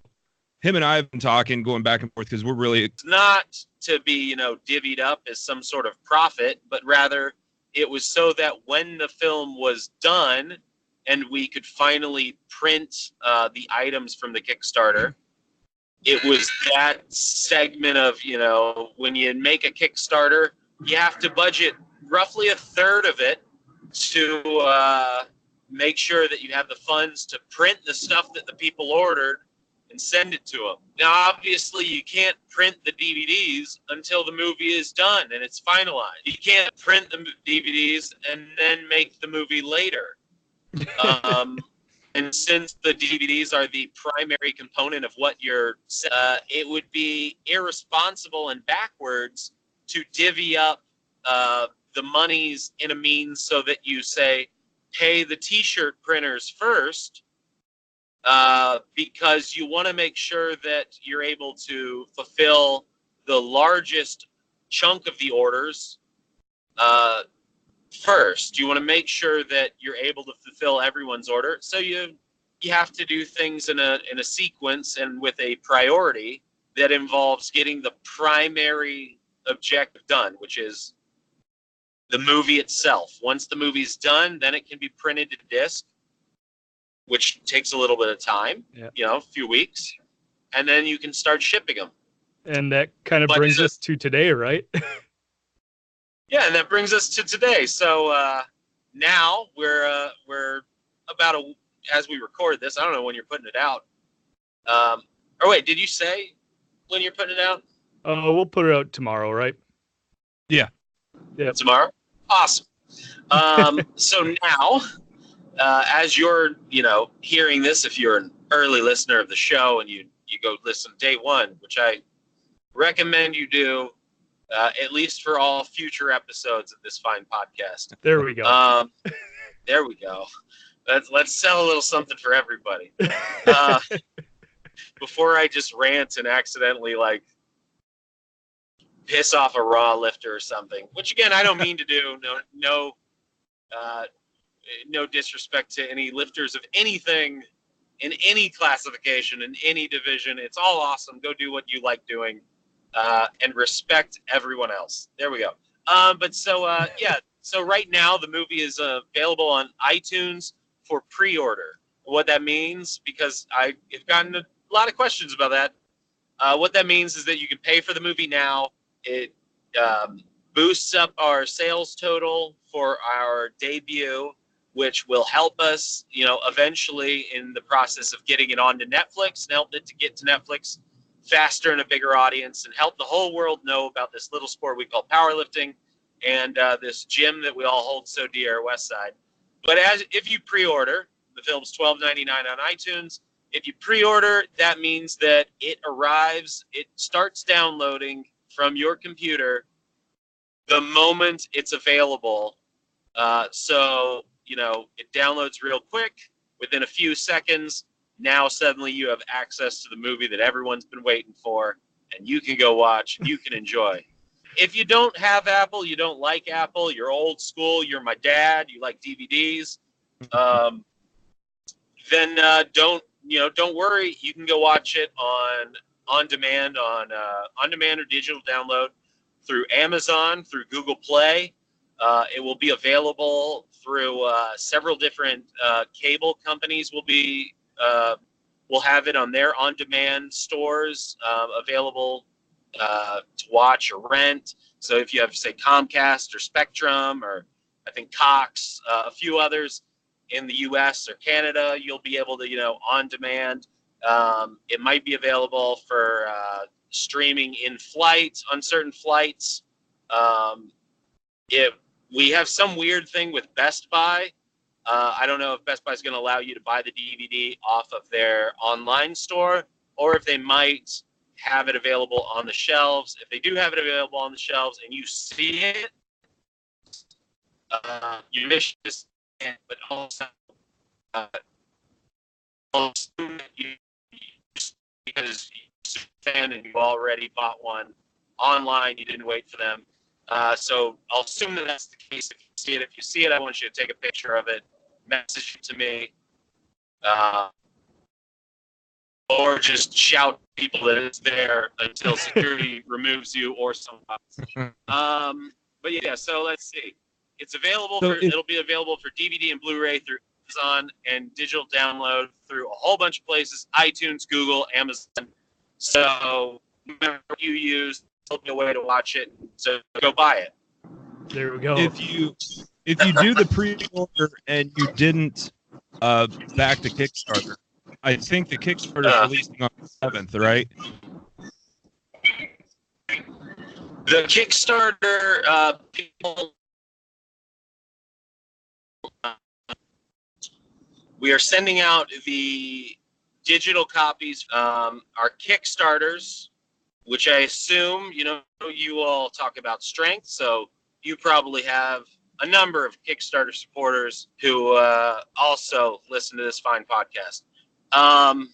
him and I have been talking, going back and forth, because we're really... It's not to be, divvied up as some sort of profit, but rather it was so that when the film was done and we could finally print the items from the Kickstarter, it was that segment of, when you make a Kickstarter, you have to budget roughly a third of it to make sure that you have the funds to print the stuff that the people ordered and send it to them. Now, obviously, you can't print the DVDs until the movie is done and it's finalized. You can't print the DVDs and then make the movie later. And since the DVDs are the primary component of what it would be irresponsible and backwards to divvy up the monies in a means so that you say, pay the t-shirt printers first, because you want to make sure that you're able to fulfill the largest chunk of the orders first. You want to make sure that you're able to fulfill everyone's order. So you have to do things in a sequence and with a priority that involves getting the primary objective done, which is the movie itself. Once the movie's done, then it can be printed to disc, which takes a little bit of time, a few weeks, and then you can start shipping them. And that kind of brings us to today, right? Yeah, and that brings us to today. So now we're about as we record this, I don't know when you're putting it out. Or wait, did you say when you're putting it out? We'll put it out tomorrow, right? Yeah. Tomorrow? Awesome. So now, as you're, hearing this, if you're an early listener of the show and you go listen day one, which I recommend you do, at least for all future episodes of this fine podcast. There we go. There we go. Let's sell a little something for everybody. Before I just rant and accidentally piss off a raw lifter or something, which again I don't mean to do. No disrespect to any lifters of anything in any classification in any division. It's all awesome. Go do what you like doing, and respect everyone else. There we go. So right now the movie is available on iTunes for pre-order. What that means, because I've gotten a lot of questions about that. What that means is that you can pay for the movie now. It boosts up our sales total for our debut, which will help us, eventually in the process of getting it onto Netflix and help it to get to Netflix faster and a bigger audience, and help the whole world know about this little sport we call powerlifting and this gym that we all hold so dear, Westside. But if you pre-order, the film's $12.99 on iTunes. If you pre-order, that means that it arrives, it starts downloading from your computer the moment it's available. So, it downloads real quick. Within a few seconds, now suddenly you have access to the movie that everyone's been waiting for, and you can go watch, and you can enjoy. If you don't have Apple, you don't like Apple, you're old school, you're my dad, you like DVDs, then don't worry. You can go watch it on demand or digital download through Amazon, through Google Play. It will be available through several different cable companies will be will have it on their on-demand stores available to watch or rent. So if you have, say, Comcast or Spectrum, or I think Cox, a few others in the U.S. or Canada, you'll be able to, on demand. It might be available for streaming in flight on certain flights. If we have some weird thing with Best Buy, I don't know if Best Buy is going to allow you to buy the DVD off of their online store, or if they might have it available on the shelves. If they do have it available on the shelves and you see it, you miss this, but also because you're a fan and you already bought one online, you didn't wait for them. So I'll assume that that's the case. If you see it, I want you to take a picture of it, message it to me, or just shout people that it's there until security removes you or something. But yeah, so let's see. It's available it'll be available for DVD and Blu-ray through Amazon, and digital download through a whole bunch of places: iTunes, Google, Amazon. So whatever you use, there'll be a way to watch it. So go buy it. There we go. If you do the pre-order and you didn't back the Kickstarter, I think the Kickstarter is releasing on the 7th, right? The Kickstarter people. We are sending out the digital copies. Our Kickstarters, which I assume, you all talk about strength, so you probably have a number of Kickstarter supporters who also listen to this fine podcast. I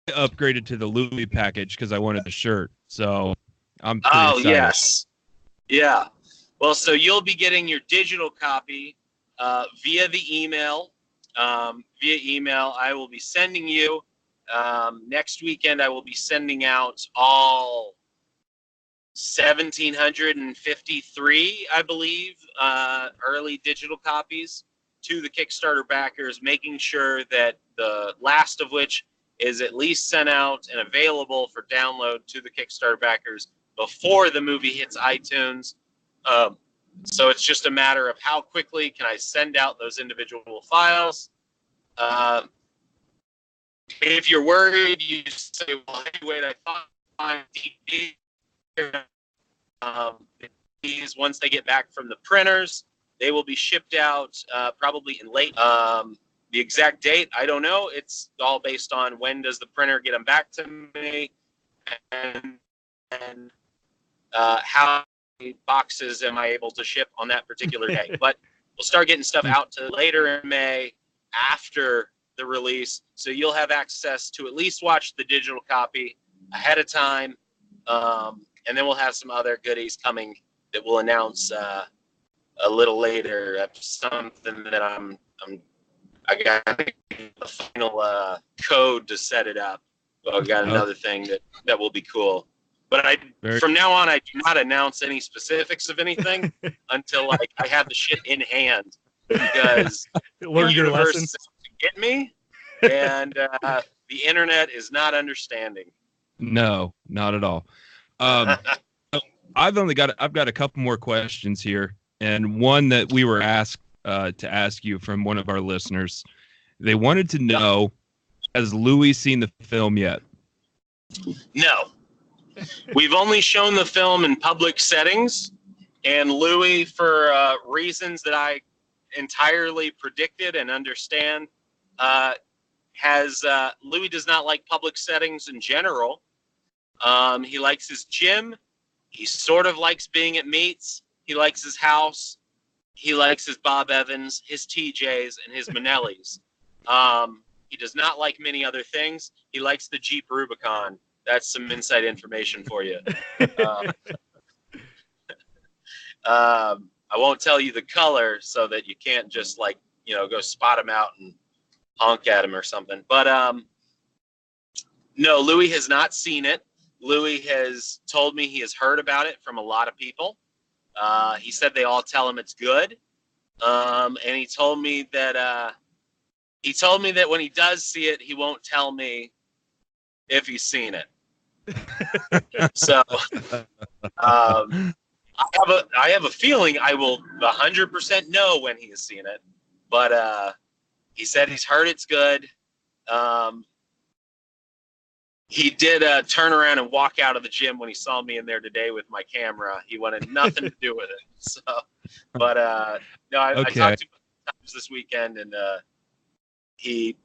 upgraded to the Louie package because I wanted the shirt, so I'm pretty excited. Yes. Yeah. Well, so you'll be getting your digital copy via the email. Via email, I will be sending you. Next weekend, I will be sending out all 1,753, I believe, early digital copies to the Kickstarter backers, making sure that the last of which is at least sent out and available for download to the Kickstarter backers before the movie hits iTunes. So it's just a matter of how quickly can I send out those individual files. If you're worried, you say, well, hey, wait, I thought my DVDs, once they get back from the printers, they will be shipped out probably in late. The exact date, I don't know. It's all based on when does the printer get them back to me, and how many boxes am I able to ship on that particular day. But we'll start getting stuff out to later in May after the release, so you'll have access to at least watch the digital copy ahead of time, and then we'll have some other goodies coming that we'll announce a little later. Something that I got the final code to set it up. So I got another thing that will be cool. But from now on, I do not announce any specifics of anything until I have the shit in hand, because learned your lesson. Get me, and the internet is not understanding. No, not at all. I've got a couple more questions here, and one that we were asked to ask you from one of our listeners. They wanted to know, has Louie seen the film yet? No. We've only shown the film in public settings, and Louie, for reasons that I entirely predicted and understand, Louie does not like public settings in general. He likes his gym. He sort of likes being at meets. He likes his house. He likes his Bob Evans, his TJs, and his Manellis. He does not like many other things. He likes the Jeep Rubicon. That's some inside information for you. I won't tell you the color so that you can't just go spot him out and honk at him or something. But no, Louie has not seen it. Louie has told me he has heard about it from a lot of people. He said they all tell him it's good. And he told me that he told me that when he does see it, he won't tell me if he's seen it. So I have a feeling I will 100% know when he has seen it. But he said he's heard it's good. He did turn around and walk out of the gym when he saw me in there today with my camera. He wanted nothing to do with it. So, but no, I talked to him this weekend, and he,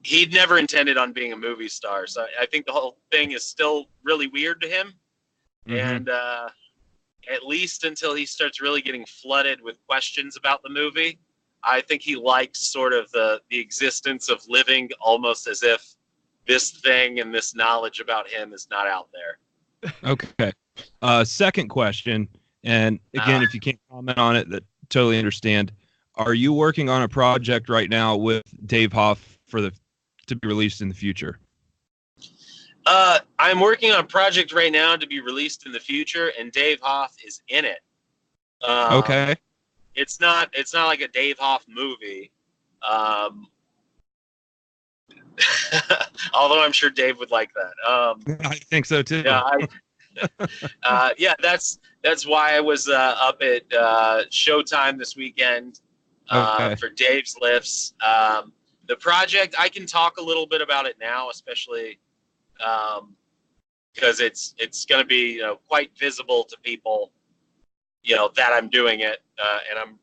he'd never intended on being a movie star. So I think the whole thing is still really weird to him. And at least until he starts really getting flooded with questions about the movie, I think he likes sort of the existence of living almost as if this thing and this knowledge about him is not out there. Okay. Second question, and again, if you can't comment on it, that totally understand. Are you working on a project right now with Dave Hoff to be released in the future? I'm working on a project right now to be released in the future, and Dave Hoff is in it. Okay. It's not like a Dave Hoff movie. Although I'm sure Dave would like that. I think so too. Yeah, that's why I was up at Showtime this weekend for Dave's lifts. The project, I can talk a little bit about it now, especially because it's going to be quite visible to people, that I'm doing it, and I'm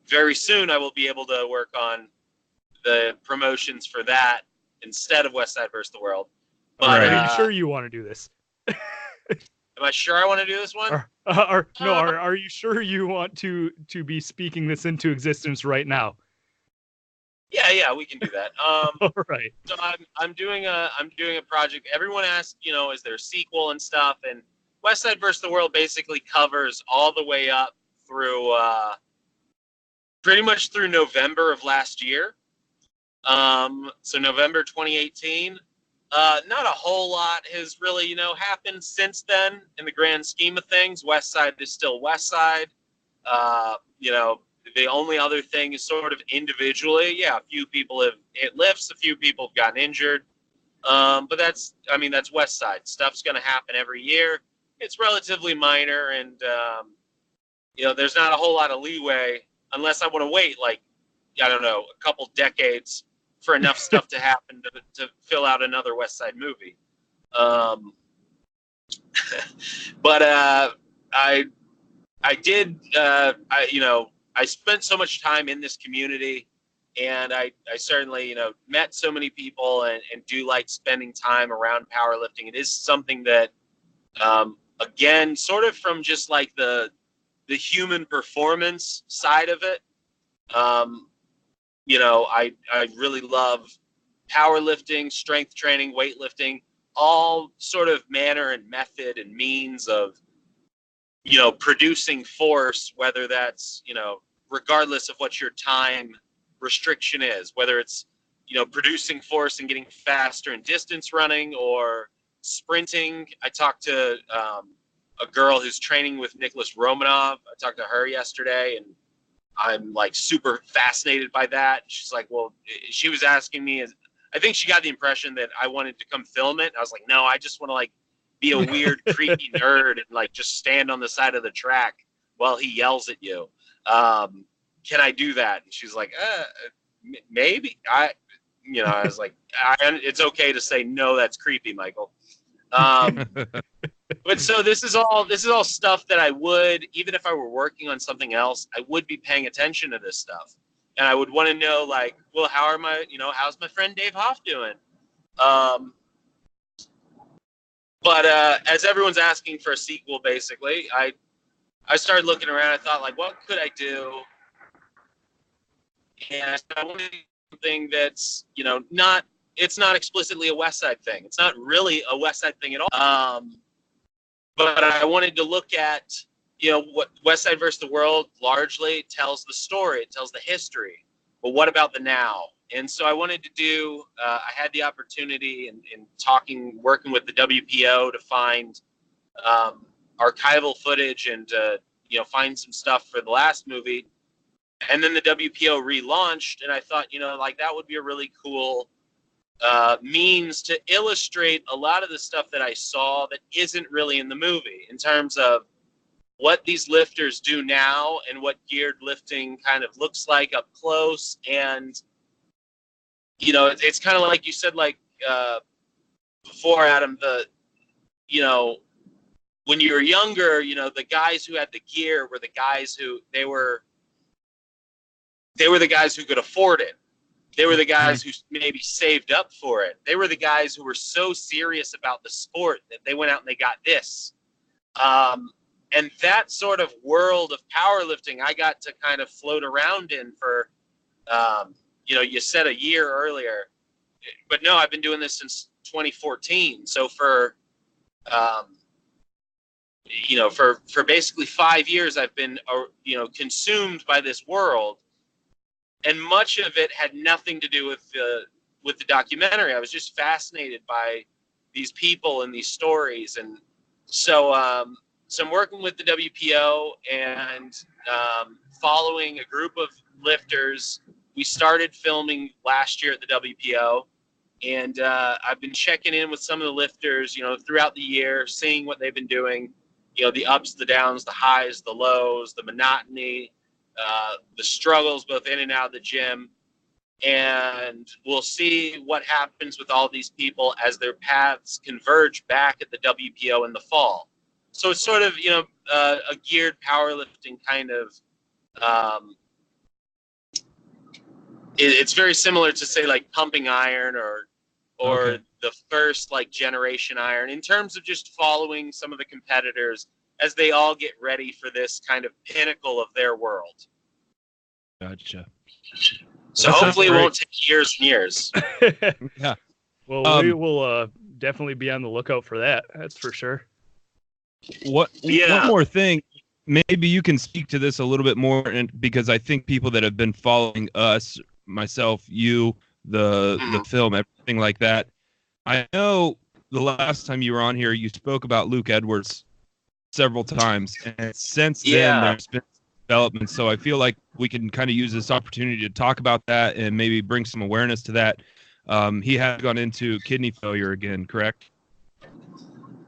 very soon I will be able to work on the promotions for that instead of Westside vs. the World. But, are you sure you want to do this? Am I sure I want to do this one? Are you sure you want to be speaking this into existence right now? Yeah, we can do that. All right. So I'm doing a project. Everyone asks, is there a sequel and stuff? And Westside vs. the World basically covers all the way up through pretty much through November of last year. So November 2018. Not a whole lot has really, happened since then in the grand scheme of things. Westside is still Westside. The only other thing is sort of individually, a few people have hit lifts, a few people have gotten injured. But that's Westside. Stuff's going to happen every year. It's relatively minor, and, there's not a whole lot of leeway unless I want to wait, a couple decades for enough stuff to happen to fill out another Westside movie. But I spent so much time in this community, and I certainly, met so many people and do like spending time around powerlifting. It is something that, again, sort of from just like the human performance side of it, I really love powerlifting, strength training, weightlifting, all sort of manner and method and means of, producing force, whether that's, regardless of what your time restriction is, whether it's, producing force and getting faster in distance running or sprinting. I talked to a girl who's training with Nicholas Romanov. I talked to her yesterday, and I'm like super fascinated by that. She's like, well, she was asking me, I think she got the impression that I wanted to come film it. I was like, no, I just want to be a weird, creepy nerd and just stand on the side of the track while he yells at you. Can I do that? And she's like, maybe. I was like, it's okay to say no. That's creepy, Michael. But so this is all stuff that I would, even if I were working on something else, I would be paying attention to this stuff, and I would want to know, well, how's my friend Dave Hoff doing? But as everyone's asking for a sequel, basically, I started looking around. I thought, what could I do? And I started wanting something that's, it's not explicitly a Westside thing. It's not really a Westside thing at all. But I wanted to look at, what Westside vs. the World largely tells the story. It tells the history. But what about the now? And so I wanted to do, I had the opportunity in working with the WPO to find archival footage and, find some stuff for the last movie. And then the WPO relaunched, and I thought, like that would be a really cool means to illustrate a lot of the stuff that I saw that isn't really in the movie, in terms of what these lifters do now and what geared lifting kind of looks like up close. And, it's kind of like you said, like before, Adam, when you were younger, the guys who had the gear were the guys who they were the guys who could afford it. They were the guys who maybe saved up for it. They were the guys who were so serious about the sport that they went out and they got this. And that sort of world of powerlifting, I got to kind of float around in for, you said a year earlier, but no, I've been doing this since 2014. So for basically 5 years, I've been, consumed by this world. And much of it had nothing to do with the documentary. I was just fascinated by these people and these stories. And so I'm working with the WPO and following a group of lifters. We started filming last year at the WPO. And I've been checking in with some of the lifters, throughout the year, seeing what they've been doing, the ups, the downs, the highs, the lows, the monotony, the struggles both in and out of the gym. And we'll see what happens with all these people as their paths converge back at the WPO in the fall. So it's sort of, a geared powerlifting kind of, it's very similar to, say, like pumping iron or Okay. the first like generation iron, in terms of just following some of the competitors as they all get ready for this kind of pinnacle of their world. Gotcha. So That sounds hopefully it great. won't take years and years. Yeah. Well, we will definitely be on the lookout for that. That's for sure. One more thing, maybe you can speak to this a little bit more, and because I think people that have been following us, myself, you, the film, everything like that, I know the last time you were on here, you spoke about Luke Edwards several times, and since then there's been development. So I feel like we can kind of use this opportunity to talk about that and maybe bring some awareness to that. He had gone into kidney failure again, correct?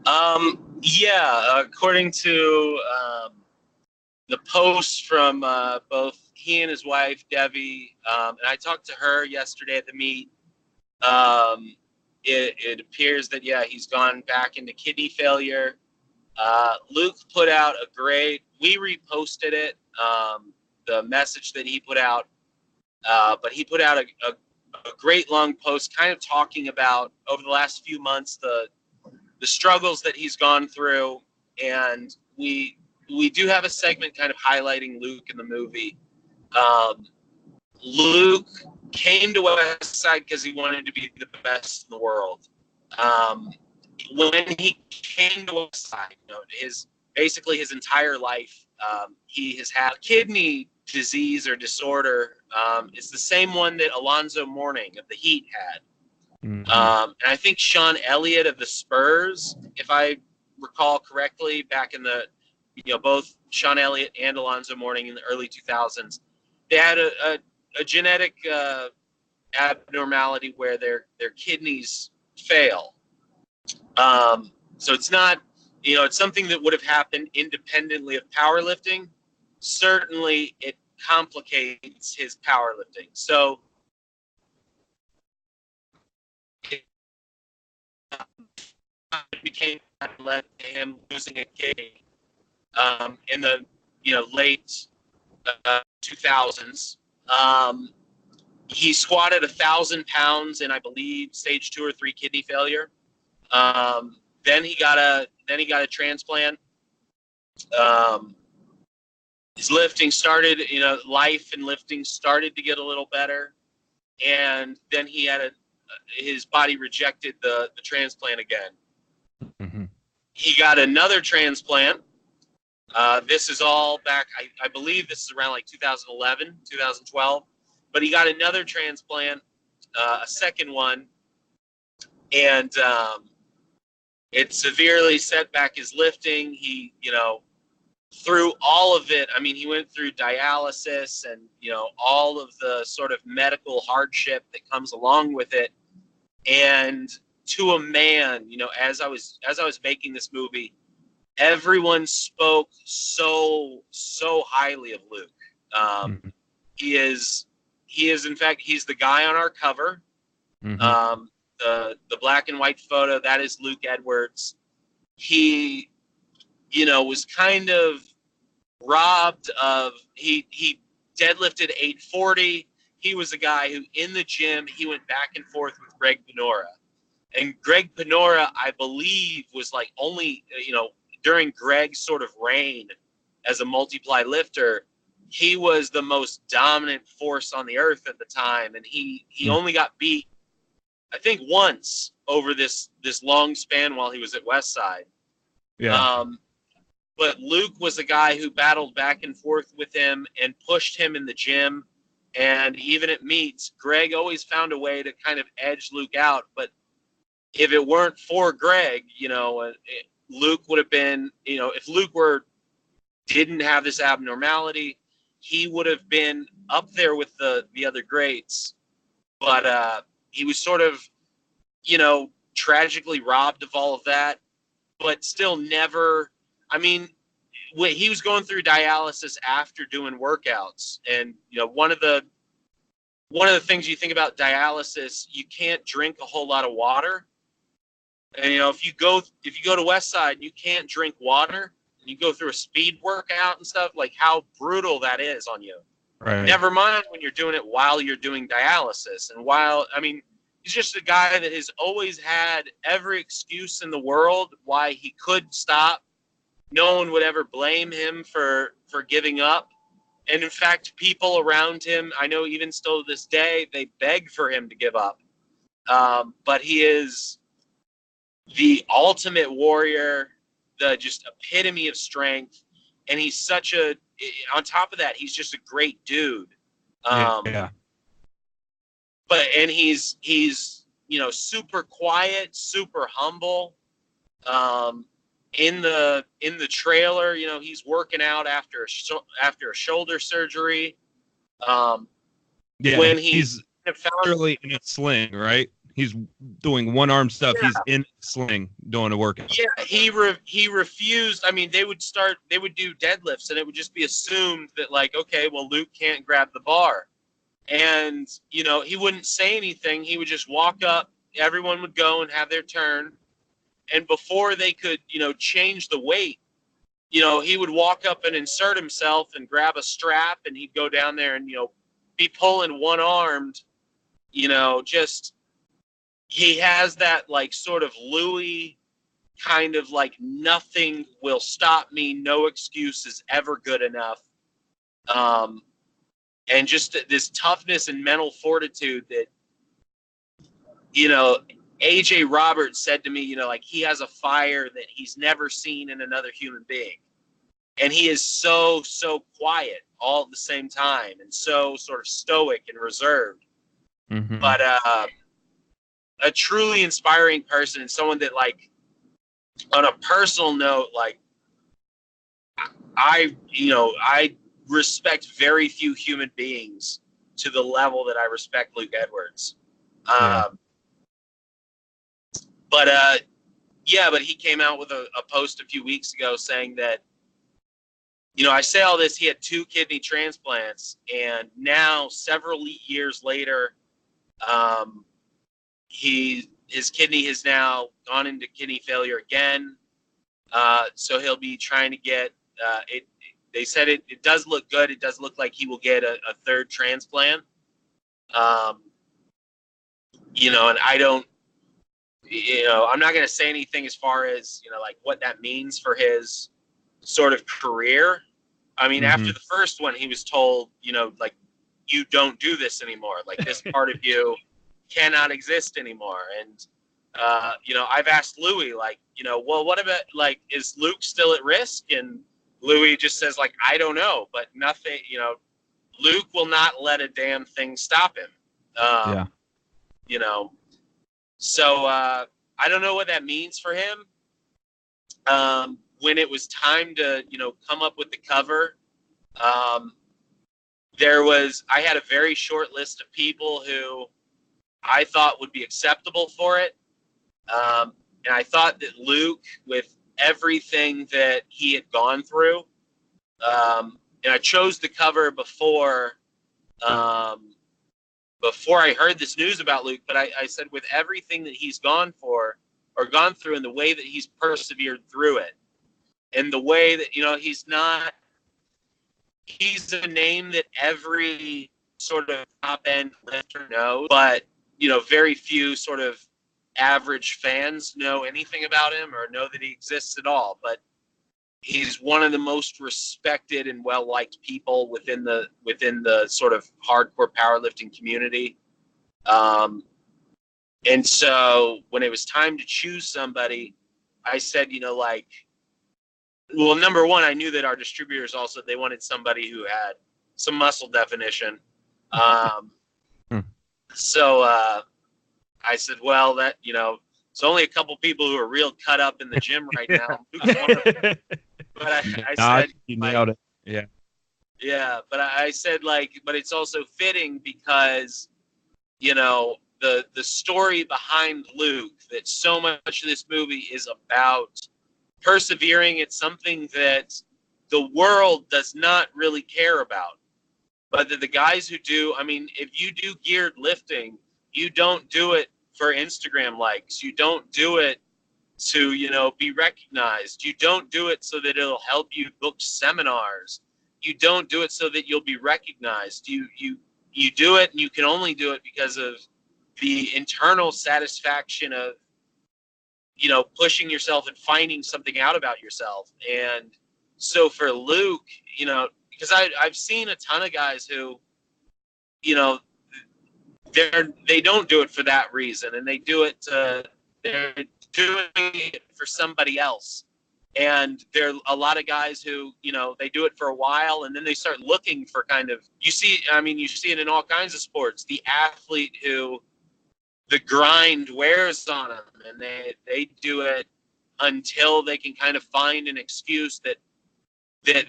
According to the posts from both he and his wife, Debbie, and I talked to her yesterday at the meet, it appears that, he's gone back into kidney failure. Luke put out we reposted it, the message that he put out, but he put out a great long post kind of talking about, over the last few months, the struggles that he's gone through. And we do have a segment kind of highlighting Luke in the movie. Luke came to Westside because he wanted to be the best in the world. When he came to Westside, basically his entire life, he has had kidney disease or disorder. It's the same one that Alonzo Mourning of the Heat had. Mm-hmm. And I think Sean Elliott of the Spurs, if I recall correctly, back in the, both Sean Elliott and Alonzo Mourning in the early 2000s, they had a genetic abnormality where their kidneys fail. So it's not, it's something that would have happened independently of powerlifting. Certainly it complicates his powerlifting. So it became led to him losing a gig in the late 2000s. He squatted 1,000 pounds in, I believe, stage 2 or 3 kidney failure. Then he got a transplant. His lifting started, life and lifting started to get a little better, and then he had his body rejected the transplant again. Mm-hmm. He got another transplant. This is all back, I believe this is around like 2011, 2012. But he got another transplant, a second one, and it severely set back his lifting. He, through all of it, I mean, he went through dialysis and, all of the sort of medical hardship that comes along with it. And to a man, as I was making this movie, everyone spoke so highly of Luke. He is in fact, he's the guy on our cover. The black and white photo, that is Luke Edwards. He, was kind of robbed of, he deadlifted 840. He was a guy who in the gym, he went back and forth with Greg Panora. And Greg Panora, I believe, was like only, during Greg's sort of reign as a multiply lifter, he was the most dominant force on the earth at the time. And he only got beat, I think, once over this long span while he was at Westside. Yeah. But Luke was a guy who battled back and forth with him and pushed him in the gym. And even at meets, Greg always found a way to kind of edge Luke out. But if it weren't for Greg, Luke would have been, if Luke didn't have this abnormality, he would have been up there with the other greats. But he was sort of, tragically robbed of all of that, but still never, I mean, he was going through dialysis after doing workouts. And, one of the things you think about dialysis, you can't drink a whole lot of water. And, if you go to Westside, you can't drink water, and you go through a speed workout and stuff, like how brutal that is on you. Right. Never mind when you're doing it while you're doing dialysis. And he's just a guy that has always had every excuse in the world why he could stop. No one would ever blame him for giving up. And in fact, people around him, I know even still to this day, they beg for him to give up. But he is the ultimate warrior, the just epitome of strength. And he's on top of that, he's just a great dude. Yeah. And he's super quiet, super humble. In the trailer, he's working out after a shoulder surgery. When he's literally in a sling, right? He's doing one arm stuff. Yeah. He's in a sling doing a workout. Yeah, he refused. I mean, they would do deadlifts, and it would just be assumed that, like, okay, well, Luke can't grab the bar. And, he wouldn't say anything. He would just walk up. Everyone would go and have their turn. And before they could, change the weight, he would walk up and insert himself and grab a strap, and he'd go down there and, be pulling one-armed, just he has that, like, sort of Louie kind of, like, nothing will stop me, no excuse is ever good enough. And just this toughness and mental fortitude that, AJ Roberts said to me, like, he has a fire that he's never seen in another human being. And he is so quiet all at the same time, and so sort of stoic and reserved. Mm-hmm. But a truly inspiring person, and someone that, like, on a personal note, like, I respect very few human beings to the level that I respect Luke Edwards. Yeah. But he came out with a post a few weeks ago saying that, I say all this, he had 2 kidney transplants, and now several years later, his kidney has now gone into kidney failure again. So he'll be trying to get it. They said it does look good. It does look like he will get a 3rd transplant. And I don't, I'm not going to say anything as far as, like, what that means for his sort of career. I mean, after the first one, he was told, like, you don't do this anymore. Like, this part of you cannot exist anymore. And, I've asked Louie, like, well, what about, like, is Luke still at risk? And Louie just says, like, I don't know, but nothing, Luke will not let a damn thing stop him. Yeah. So I don't know what that means for him. when it was time to, come up with the cover, I had a very short list of people who I thought would be acceptable for it. And I thought that Luke, with everything that he had gone through, and I chose the cover before I heard this news about Luke, but I said with everything that he's gone through and the way that he's persevered through it, and the way that, he's a name that every sort of top end lifter knows, but, very few sort of average fans know anything about him or know that he exists at all. But he's one of the most respected and well-liked people within the sort of hardcore powerlifting community. And so when it was time to choose somebody, I said, well, number one, I knew that our distributors also, they wanted somebody who had some muscle definition. So I said, well, that, it's only a couple people who are real cut up in the gym right now. But I said, you nailed it. Yeah. Yeah, but I said, but it's also fitting because, the story behind Luke, that so much of this movie is about persevering at something that the world does not really care about. But the guys who do, if you do geared lifting, you don't do it for Instagram likes. You don't do it to, be recognized. You don't do it so that it'll help you book seminars. You don't do it so that you'll be recognized. You do it, and you can only do it because of the internal satisfaction of, pushing yourself and finding something out about yourself. And so for Luke, because I've seen a ton of guys who, they don't do it for that reason, and they do it they're doing it for somebody else. And there are a lot of guys who, they do it for a while, and then they start looking for kind of, you see it in all kinds of sports, the athlete who the grind wears on them, and they do it until they can kind of find an excuse that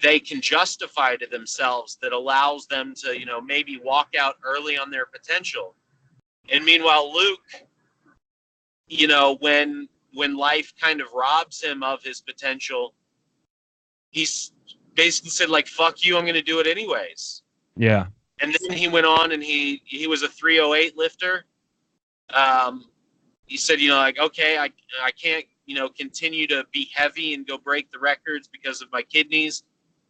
they can justify to themselves that allows them to, maybe walk out early on their potential. And meanwhile, Luke, when life kind of robs him of his potential, he's basically said, fuck you, I'm going to do it anyways. Yeah. And then he went on and he was a 308 lifter. He said, okay, I can't, continue to be heavy and go break the records because of my kidneys.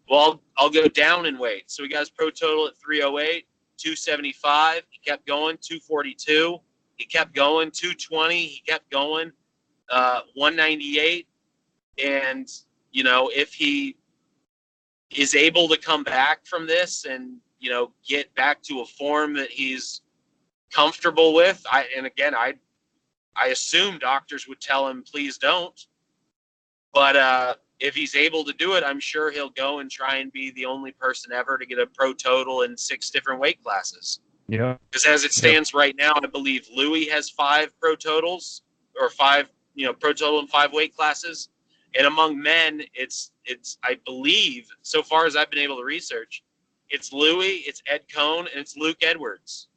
Well, I'll go down in weight. So he got his pro total at 308, 275. He kept going, 242. He kept going, 220. He kept going, 198. And, if he is able to come back from this and, get back to a form that he's comfortable with, I assume doctors would tell him, please don't. But if he's able to do it, I'm sure he'll go and try and be the only person ever to get a pro total in 6 different weight classes. Yeah. Because as it stands right now, I believe Louie has 5 pro totals, or 5, pro total in 5 weight classes. And among men, it's I believe, so far as I've been able to research, it's Louie, it's Ed Cohn, and it's Luke Edwards.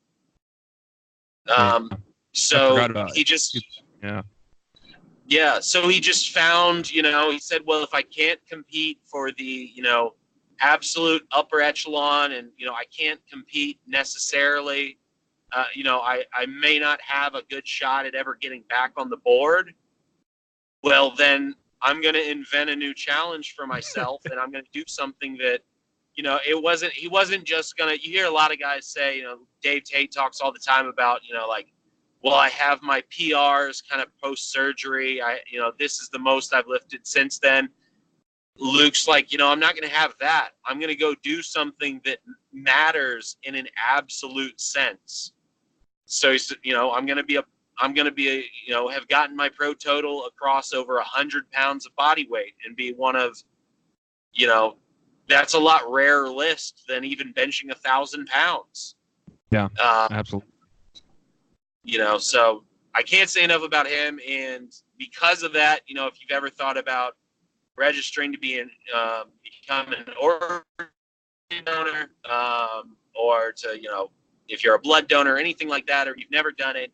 So he just, so he just found, he said, well, if I can't compete for the, absolute upper echelon, and, I can't compete necessarily, I may not have a good shot at ever getting back on the board. Well, then I'm going to invent a new challenge for myself, and I'm going to do something that, he wasn't just going to, you hear a lot of guys say, Dave Tate talks all the time about, well, I have my PRs kind of post-surgery. This is the most I've lifted since then. Luke's like, I'm not going to have that. I'm going to go do something that matters in an absolute sense. So he's, I'm going to be have gotten my pro total across over 100 pounds of body weight and be one of, that's a lot rarer list than even benching 1,000 pounds. Yeah, absolutely. So I can't say enough about him. And because of that, if you've ever thought about, registering to become an organ donor, or to, if you're a blood donor or anything like that, or you've never done it,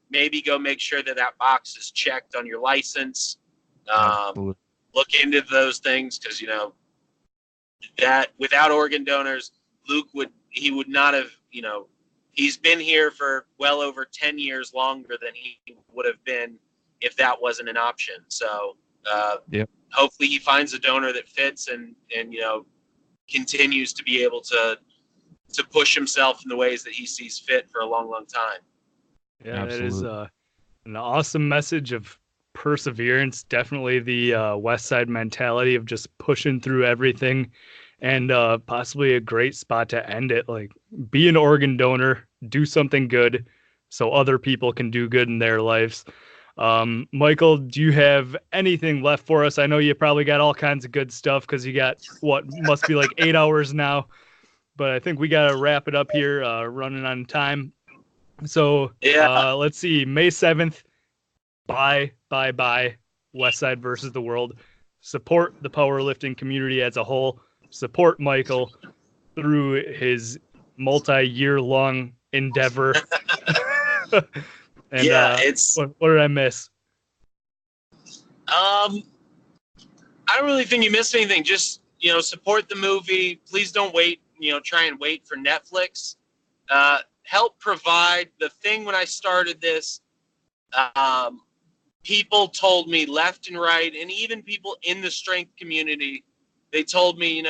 maybe go make sure that box is checked on your license. Look into those things, because that without organ donors, Luke would not have, he's been here for well over 10 years longer than he would have been if that wasn't an option. So hopefully he finds a donor that fits and continues to be able to push himself in the ways that he sees fit for a long, long time. Yeah, absolutely. That is an awesome message of perseverance. Definitely the Westside mentality of just pushing through everything, and possibly a great spot to end it. Like, be an organ donor, do something good so other people can do good in their lives. Michael, do you have anything left for us? I know you probably got all kinds of good stuff because you got must be like 8 hours now, but I think we got to wrap it up here, running on time. So let's see, May 7th, bye, Westside versus the World. Support the powerlifting community as a whole. Support Michael through his multi-year-long endeavor. And what did I miss? I don't really think you missed anything. Just, support the movie. Please don't wait, try and wait for Netflix. Help provide the thing. When I started this, people told me left and right, and even people in the strength community, they told me,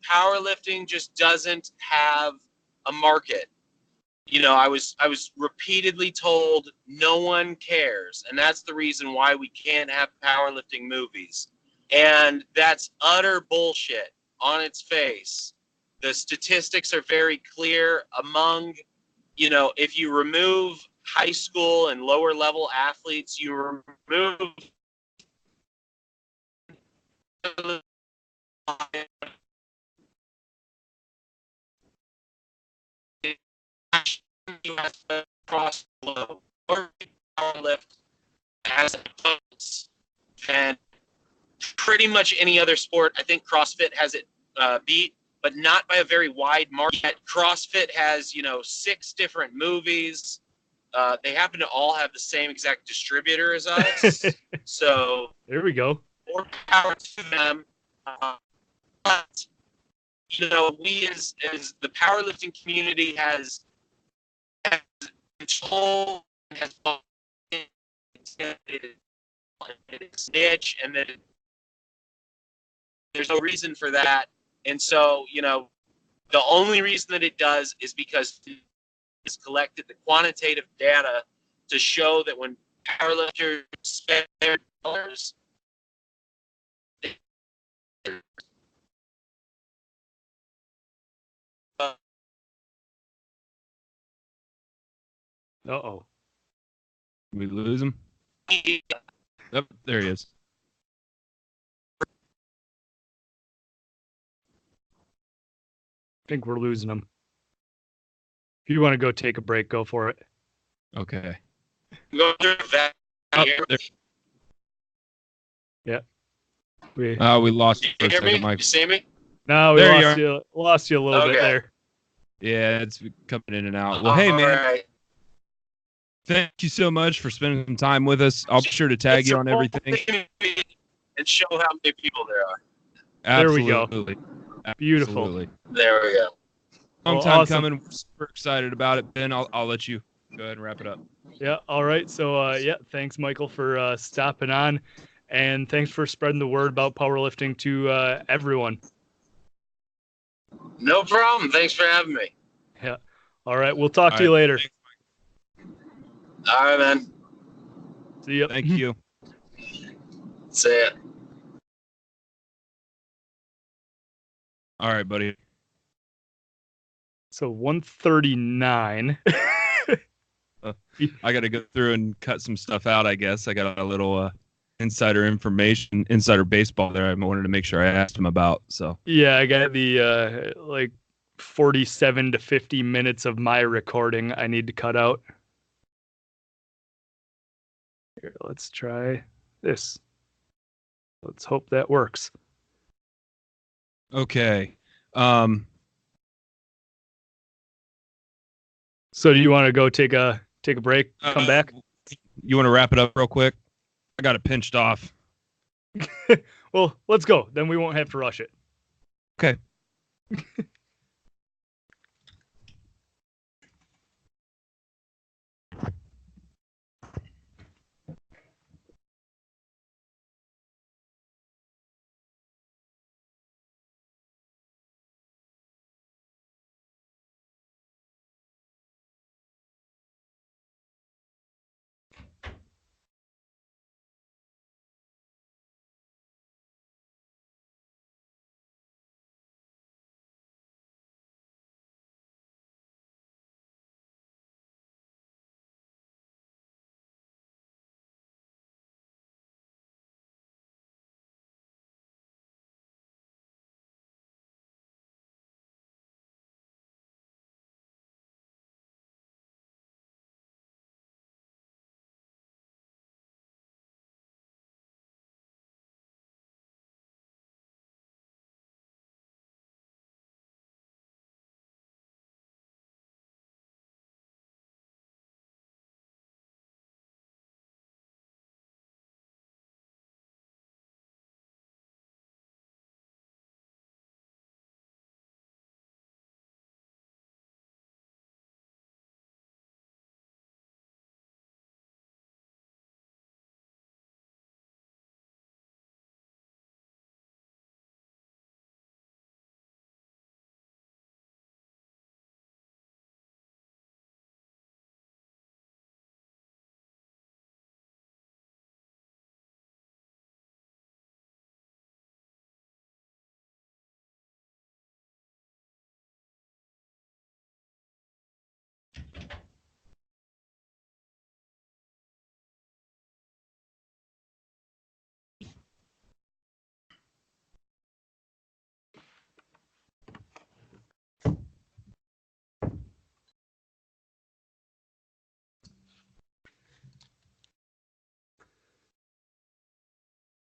powerlifting just doesn't have a market. I was repeatedly told no one cares, and that's the reason why we can't have powerlifting movies. And that's utter bullshit on its face. The statistics are very clear. Among, if you remove high school and lower level athletes, you remove across the globe, or powerlift as opposed, and pretty much any other sport. I think CrossFit has it beat, but not by a very wide margin. CrossFit has 6 different movies. They happen to all have the same exact distributor as us. So there we go. More power to them. But we as the powerlifting community has control, has its niche, and that there's no reason for that. And so, the only reason that it does is because it's collected the quantitative data to show that when powerlifters spend their dollars, Uh-oh. We lose him? Yep, there he is. I think we're losing him. If you want to go take a break, go for it. Okay. Go through that. Yeah. We lost you for a second, Mike. You see me? No, we lost you a little bit there. Yeah, it's coming in and out. Well, hey, man. Right. Thank you so much for spending some time with us. I'll be sure to tag you on everything. And show how many people there are. Absolutely. There we go. Beautiful. Absolutely. There we go. Long time coming. We're super excited about it. Ben, I'll let you go ahead and wrap it up. Yeah. All right. So, thanks, Michael, for stopping on. And thanks for spreading the word about powerlifting to everyone. No problem. Thanks for having me. Yeah. All right. We'll talk to you later. Thanks. All right, man. See ya. Thank you. See ya. All right, buddy. So 139. I got to go through and cut some stuff out, I guess. I got a little insider information, insider baseball there I wanted to make sure I asked him about. So yeah, I got the 47 to 50 minutes of my recording I need to cut out. Here, let's try this. Let's hope that works. Okay. So do you want to go take a break, come back? You want to wrap it up real quick? I got it pinched off. Well, let's go. Then we won't have to rush it. Okay.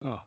Oh,